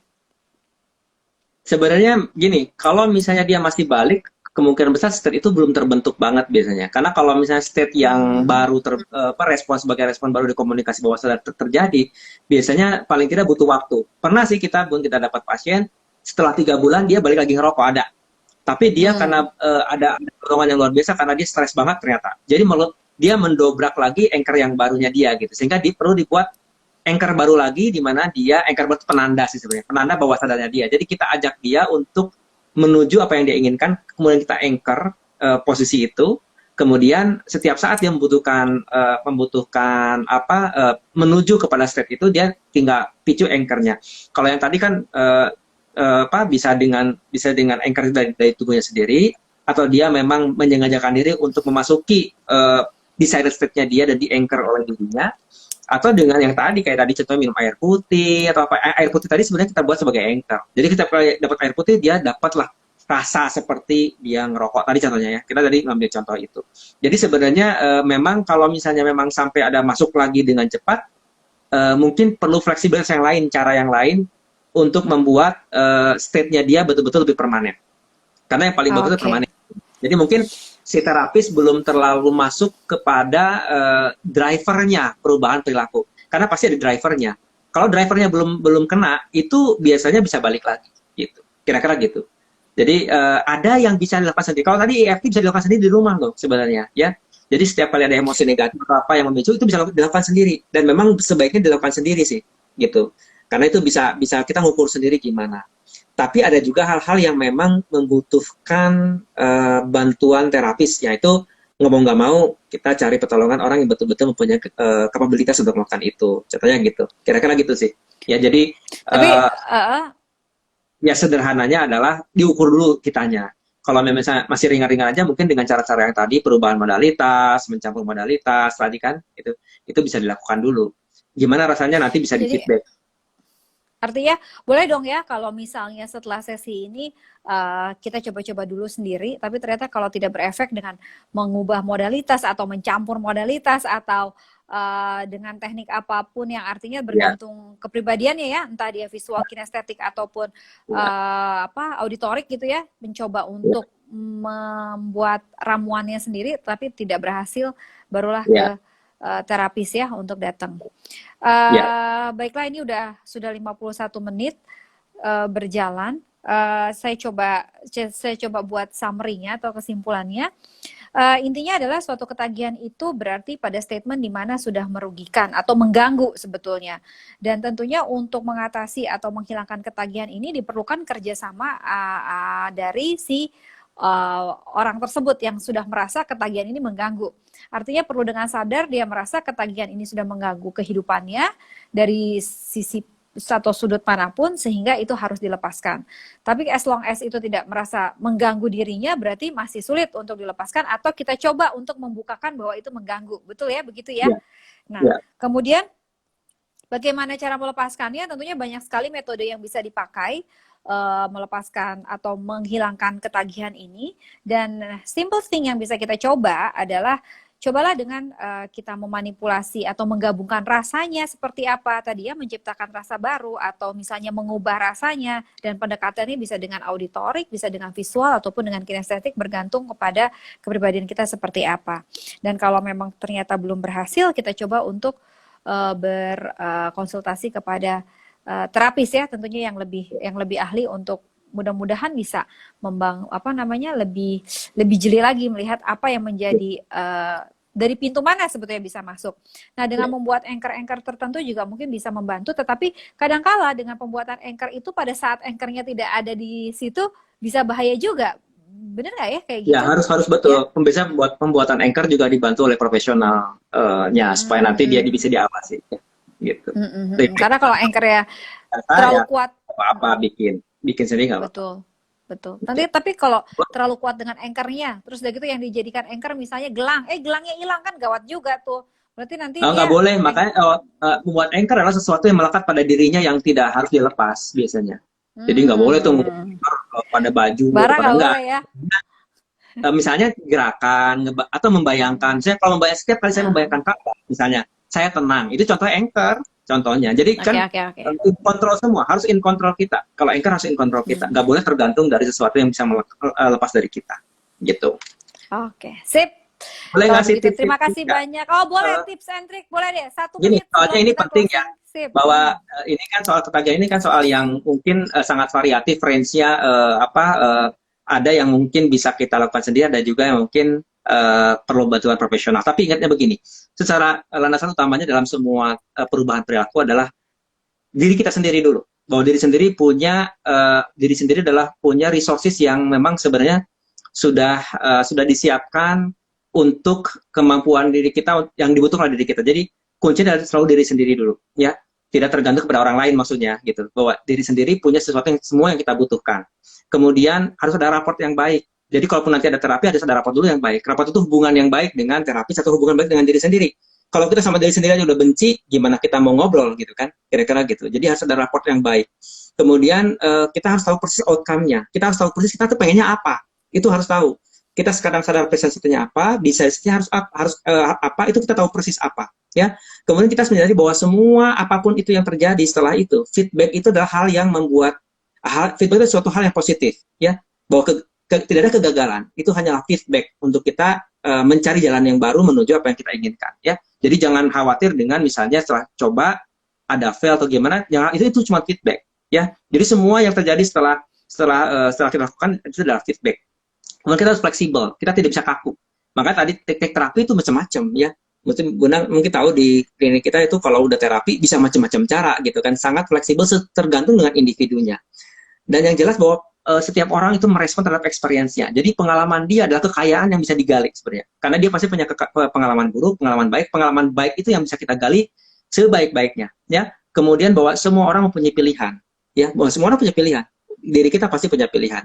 Sebenarnya gini, kalau misalnya dia masih balik, kemungkinan besar state itu belum terbentuk banget biasanya. Karena kalau misalnya state yang Hmm. baru respon sebagai respon baru di komunikasi bawah sadar terjadi, biasanya paling tidak butuh waktu. Pernah sih kita dapat pasien setelah 3 bulan dia balik lagi ngerokok ada. Tapi dia Hmm. karena ada dorongan yang luar biasa karena dia stres banget ternyata. Jadi dia mendobrak lagi anchor yang barunya dia gitu. Sehingga perlu dibuat anchor baru lagi di mana dia anchor baru penanda sih sebenarnya, penanda bawah sadarnya dia. Jadi kita ajak dia untuk menuju apa yang dia inginkan, kemudian kita anchor posisi itu. Kemudian setiap saat dia membutuhkan menuju kepada state itu dia tinggal picu anchornya. Kalau yang tadi kan bisa dengan anchor dari tubuhnya sendiri atau dia memang menyengajakan diri untuk memasuki desired state-nya dia dan di anchor oleh dirinya atau dengan yang tadi kayak tadi contohnya minum air putih atau apa air putih tadi sebenarnya kita buat sebagai anchor. Jadi kita dapat air putih dia dapatlah rasa seperti dia ngerokok tadi contohnya ya. Kita tadi ngambil contoh itu. Jadi sebenarnya memang kalau misalnya memang sampai ada masuk lagi dengan cepat mungkin perlu fleksibilitas yang lain, cara yang lain untuk membuat state-nya dia betul-betul lebih permanen. Karena yang paling bagus itu Oke. permanen. Jadi mungkin si terapis belum terlalu masuk kepada drivernya perubahan perilaku. Karena pasti ada drivernya. Kalau drivernya belum belum kena, itu biasanya bisa balik lagi. Gitu. Kira-kira gitu. Jadi ada yang bisa dilakukan sendiri. Kalau tadi EFT bisa dilakukan sendiri di rumah loh sebenarnya, ya. Jadi setiap kali ada emosi negatif atau apa yang memicu itu bisa dilakukan sendiri. Dan memang sebaiknya dilakukan sendiri sih, gitu. Karena itu bisa bisa kita ngukur sendiri gimana. Tapi ada juga hal-hal yang memang membutuhkan bantuan terapis, yaitu ngomong nggak mau kita cari pertolongan orang yang betul-betul mempunyai kapabilitas untuk melakukan itu. Contohnya gitu. Kira-kira gitu sih. Ya jadi Tapi uh, ya sederhananya adalah diukur dulu kitanya. Kalau misalnya masih ringan-ringan aja, mungkin dengan cara-cara yang tadi, perubahan modalitas, mencampur modalitas, tadi kan, itu bisa dilakukan dulu. Gimana rasanya nanti bisa di jadi feedback. artinya boleh dong ya kalau misalnya setelah sesi ini kita coba-coba dulu sendiri, tapi ternyata kalau tidak berefek dengan mengubah modalitas atau mencampur modalitas atau dengan teknik apapun yang artinya Ya, bergantung kepribadiannya ya, entah dia visual kinestetik ataupun ya, auditorik gitu ya, mencoba ya, untuk membuat ramuannya sendiri tapi tidak berhasil, barulah ya, ke terapis ya untuk datang. ya, Baiklah ini sudah 51 menit berjalan. Saya coba buat summary-nya atau kesimpulannya. Intinya adalah suatu ketagihan itu berarti pada statement di mana sudah merugikan atau mengganggu sebetulnya. Dan tentunya untuk mengatasi atau menghilangkan ketagihan ini diperlukan kerjasama dari si orang tersebut yang sudah merasa ketagihan ini mengganggu. Artinya perlu dengan sadar dia merasa ketagihan ini sudah mengganggu kehidupannya dari sisi satu sudut manapun sehingga itu harus dilepaskan. Tapi as long as itu tidak merasa mengganggu dirinya berarti masih sulit untuk dilepaskan atau kita coba untuk membukakan bahwa itu mengganggu. Betul ya? Begitu ya? ya, Nah, ya, kemudian bagaimana cara melepaskannya? Tentunya banyak sekali metode yang bisa dipakai melepaskan atau menghilangkan ketagihan ini. Dan simple thing yang bisa kita coba adalah cobalah dengan kita memanipulasi atau menggabungkan rasanya seperti apa tadi ya, menciptakan rasa baru atau misalnya mengubah rasanya, dan pendekatannya bisa dengan auditorik, bisa dengan visual ataupun dengan kinestetik, bergantung kepada kepribadian kita seperti apa. Dan kalau memang ternyata belum berhasil, kita coba untuk berkonsultasi kepada terapis ya, tentunya yang lebih ahli, untuk mudah-mudahan bisa lebih jeli lagi melihat apa yang menjadi dari pintu mana sebetulnya bisa masuk. Nah, dengan membuat anchor-anchor tertentu juga mungkin bisa membantu, tetapi kadangkala dengan pembuatan anchor itu pada saat anchornya tidak ada di situ bisa bahaya juga. Bener nggak ya kayak Ya, gitu? harus betul. Biasanya pembuatan anchor juga dibantu oleh profesionalnya supaya nanti dia bisa diawasi. Gitu. Karena kalau anchor ya terlalu Ya kuat, apa-apa bikin sendiri nggak apa-apa. betul. Betul. Tapi kalau terlalu kuat dengan anchornya, terus udah gitu yang dijadikan anchor misalnya gelangnya hilang kan gawat juga tuh. Berarti nanti Nggak dia boleh, makanya membuat anchor adalah sesuatu yang melekat pada dirinya yang tidak harus dilepas biasanya. Jadi nggak boleh tuh pada baju atau barang pada nggak enggak. boleh ya. Misalnya gerakan atau membayangkan. Saya kalau setiap kali saya membayangkan Ka'bah, misalnya saya tenang, itu contoh anchor, contohnya. Jadi kan Oke. in control semua, harus in control kita. Kalau anchor harus in control kita, nggak boleh tergantung dari sesuatu yang bisa lepas dari kita, gitu. Oke, sip. Boleh Kalau nggak sih begitu, tips terima kasih ya? banyak. Oh, boleh tips and trick, boleh deh. 1 Gini, menit soalnya sebelum ini kita penting ya, closing. Sip. bahwa ini kan soal ketagihan ini kan soal yang mungkin sangat variatif range-nya, ada yang mungkin bisa kita lakukan sendiri, ada juga yang mungkin perlu bantuan profesional. Tapi ingatnya begini, secara landasan utamanya dalam semua perubahan perilaku adalah diri kita sendiri dulu. Bahwa diri sendiri adalah punya resources yang memang sebenarnya sudah disiapkan untuk kemampuan diri kita yang dibutuhkan oleh diri kita. Jadi kuncinya adalah selalu diri sendiri dulu, ya. Tidak tergantung kepada orang lain maksudnya, gitu. Bahwa diri sendiri punya sesuatu yang semua yang kita butuhkan. Kemudian harus ada raport yang baik. Jadi kalaupun nanti ada terapi, harus ada raport dulu yang baik. Raport itu hubungan yang baik dengan terapis atau hubungan baik dengan diri sendiri. Kalau kita sama diri sendiri aja udah benci, gimana kita mau ngobrol gitu kan? Kira-kira gitu. Jadi harus ada raport yang baik. Kemudian kita harus tahu persis outcome-nya. Kita harus tahu persis kita tuh pengennya apa. Itu harus tahu. Kita sekarang sadar presentasinya apa, desire-nya harus apa, itu kita tahu persis apa, ya. Kemudian kita menyadari bahwa semua apapun itu yang terjadi setelah itu, feedback itu adalah hal yang membuat feedback itu suatu hal yang positif, ya. Bahwa tidak ada kegagalan, itu hanyalah feedback untuk kita mencari jalan yang baru menuju apa yang kita inginkan, ya. Jadi jangan khawatir dengan misalnya setelah coba ada fail atau gimana, jangan, itu cuma feedback, ya. Jadi semua yang terjadi setelah kita lakukan itu adalah feedback. Kemudian kita harus fleksibel, kita tidak bisa kaku. Makanya tadi teknik terapi itu macam-macam, ya. Mungkin tahu di klinik kita itu kalau udah terapi bisa macam-macam cara gitu kan, sangat fleksibel tergantung dengan individunya. Dan yang jelas bahwa setiap orang itu merespon terhadap experience-nya. Jadi pengalaman dia adalah kekayaan yang bisa digali sebenarnya. Karena dia pasti punya pengalaman buruk, pengalaman baik itu yang bisa kita gali sebaik-baiknya, ya. Kemudian bahwa semua orang mempunyai pilihan, ya. Bahwa semua orang punya pilihan. Diri kita pasti punya pilihan.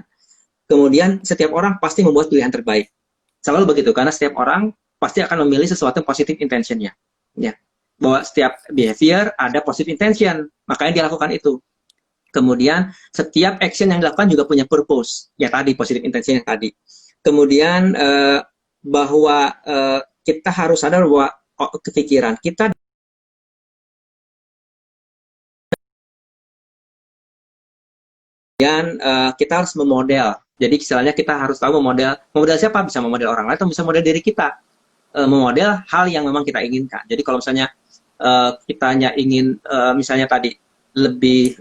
Kemudian setiap orang pasti membuat pilihan terbaik. Selalu begitu, karena setiap orang pasti akan memilih sesuatu yang positive intention-nya. Ya. Bahwa setiap behavior ada positive intention, makanya dia lakukan itu. Kemudian setiap action yang dilakukan juga punya purpose, ya tadi positive intention yang tadi. Kemudian bahwa kita harus sadar bahwa kepikiran kita dan kita harus memodel. Jadi istilahnya kita harus tahu memodel siapa, bisa memodel orang lain atau bisa memodel diri kita, memodel hal yang memang kita inginkan. Jadi kalau misalnya kitanya ingin misalnya tadi lebih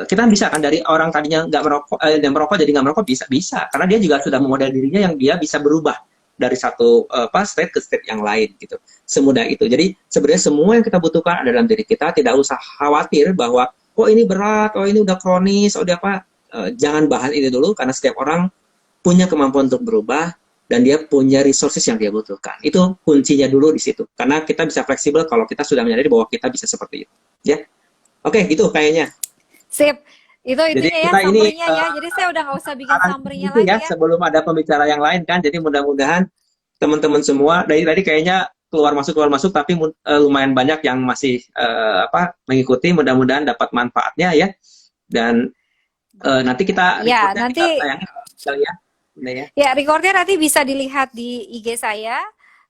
kita bisa kan dari orang tadinya nggak merokok dan merokok jadi nggak merokok, bisa karena dia juga sudah memodel dirinya yang dia bisa berubah dari satu state ke state yang lain gitu. Semudah itu. Jadi sebenarnya semua yang kita butuhkan ada dalam diri kita, tidak usah khawatir bahwa oh ini berat, oh ini udah kronis, oh udah apa. Jangan bahas itu dulu karena setiap orang punya kemampuan untuk berubah dan dia punya resources yang dia butuhkan. Itu kuncinya dulu di situ. Karena kita bisa fleksibel kalau kita sudah menyadari bahwa kita bisa seperti itu. Ya, oke, gitu kayaknya. Sip. Itu Jadi intinya ya, summary-nya ya. Jadi saya udah nggak usah bikin summary-nya lagi ya. Sebelum ada pembicara yang lain kan. Jadi mudah-mudahan teman-teman semua dari tadi kayaknya keluar masuk tapi lumayan banyak yang masih mengikuti. Mudah-mudahan dapat manfaatnya ya. Dan nanti kita ya nanti ya. Ya, recordnya nanti bisa dilihat di IG saya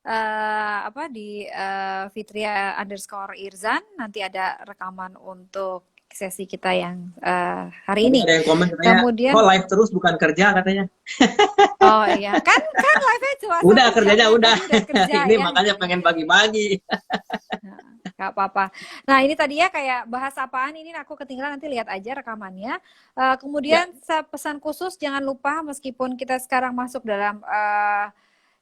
apa di Fitria underscore Irzan nanti ada rekaman untuk sesi kita yang hari Tadi ini. ada yang komen katanya, Kemudian, kok live terus bukan kerja katanya. oh iya, kan live-nya cuma Udah 1 jam kerjanya ya, udah. tadi udah kerja Ini ya. makanya pengen bagi-bagi. Nah, nggak apa-apa. Nah, ini tadi ya kayak bahas apaan ini aku ketinggalan, nanti lihat aja rekamannya. Ya, Kemudian pesan khusus jangan lupa meskipun kita sekarang masuk dalam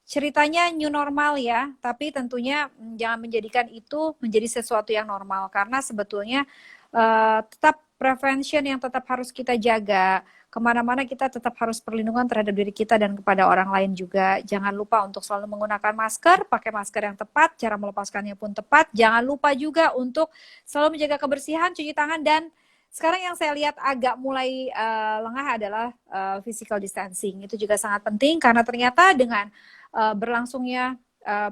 ceritanya new normal ya, tapi tentunya jangan menjadikan itu menjadi sesuatu yang normal karena sebetulnya tetap prevention yang tetap harus kita jaga. Kemana-mana kita tetap harus perlindungan terhadap diri kita dan kepada orang lain juga. Jangan lupa untuk selalu menggunakan masker, pakai masker yang tepat, cara melepaskannya pun tepat. Jangan lupa juga untuk selalu menjaga kebersihan, cuci tangan, dan sekarang yang saya lihat agak mulai lengah adalah physical distancing. Itu juga sangat penting karena ternyata dengan berlangsungnya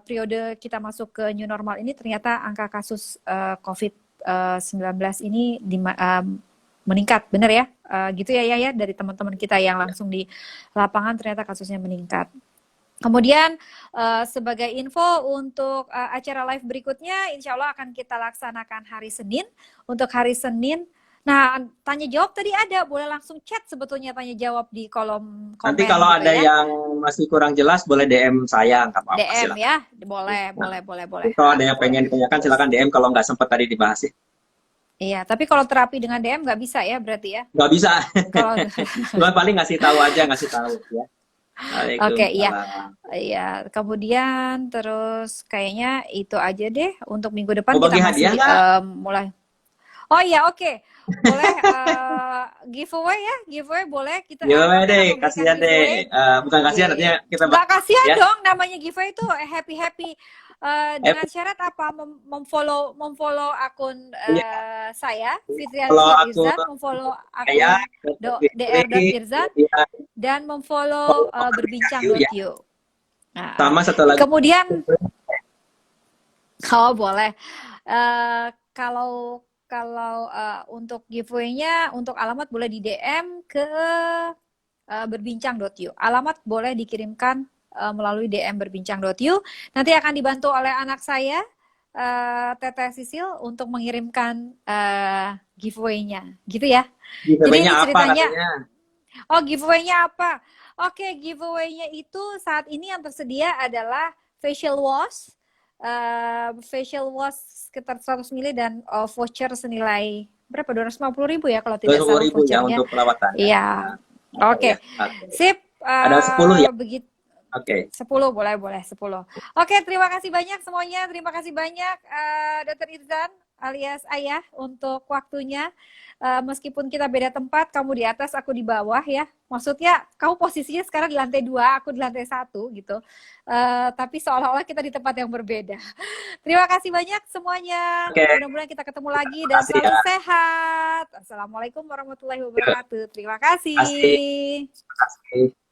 periode kita masuk ke new normal ini, ternyata angka kasus COVID-19 ini meningkat, benar ya? Gitu ya dari teman-teman kita yang langsung di lapangan ternyata kasusnya meningkat. Kemudian sebagai info untuk acara live berikutnya, insya Allah akan kita laksanakan hari Senin. Untuk hari Senin, nah tanya jawab tadi ada, boleh langsung chat sebetulnya tanya jawab di kolom nanti komen kalau gitu ada ya. yang masih kurang jelas boleh DM saya, nggak apa-apa DM silakan. ya, boleh. Kalau ada yang Boleh. pengen ditanyakan silakan DM kalau nggak sempat tadi dibahas ya. Iya, tapi kalau terapi dengan DM nggak bisa ya berarti ya? Nggak bisa. Kalau Cuma paling ngasih tahu aja, ngasih tahu ya. Oke, iya. Waalaikumsalam. Iya, kemudian terus kayaknya itu aja deh untuk minggu depan Mau kita bagi masih hadiah nggak? mulai. Oh iya, oke. Boleh giveaway ya, giveaway boleh kita Giveaway aku deh, akan memberikan kasihan deh. giveaway. Bukan kasihan, Iya. artinya kita Nggak kasihan ya. dong, namanya giveaway itu happy. Eh, Dengan syarat apa? Memfollow akun iya, saya, Fitri kalau underscore aku Irzan, memfollow saya akun dr.irzan, ya, dan memfollow follow akun Ayu ya. berbincang.io. Nah, Sama satu lagi. kemudian, oh boleh. Kalau untuk giveaway-nya, untuk alamat boleh di DM ke berbincang.io. Alamat boleh dikirimkan melalui DM berbincang.io. Nanti akan dibantu oleh anak saya, Teteh Sisil, untuk mengirimkan giveaway-nya. Gitu ya. Jadi Giveaway-nya ini apa ceritanya, katanya? oh giveaway-nya apa? Oke, giveaway-nya itu saat ini yang tersedia adalah facial wash, sekitar 100 ml dan voucher senilai berapa? 250.000 ya kalau tidak salah 20.000 ya vouchernya. untuk perawatan ya. Iya. Nah, Oke. ya. Oke. Sip. Ada 10 ya? Begitu. Oke. 10 boleh 10. Oke, terima kasih banyak semuanya. Terima kasih banyak Dr. Irzan alias Ayah untuk waktunya. Meskipun kita beda tempat, kamu di atas, aku di bawah ya. Maksudnya kamu posisinya sekarang di lantai 2, aku di lantai 1 gitu. Tapi seolah-olah kita di tempat yang berbeda. Terima kasih banyak semuanya. Oke. Mudah-mudahan kita ketemu lagi dan Makasih selalu ya. sehat. Assalamualaikum warahmatullahi Yuk, wabarakatuh. Terima makasih. kasih. Makasih.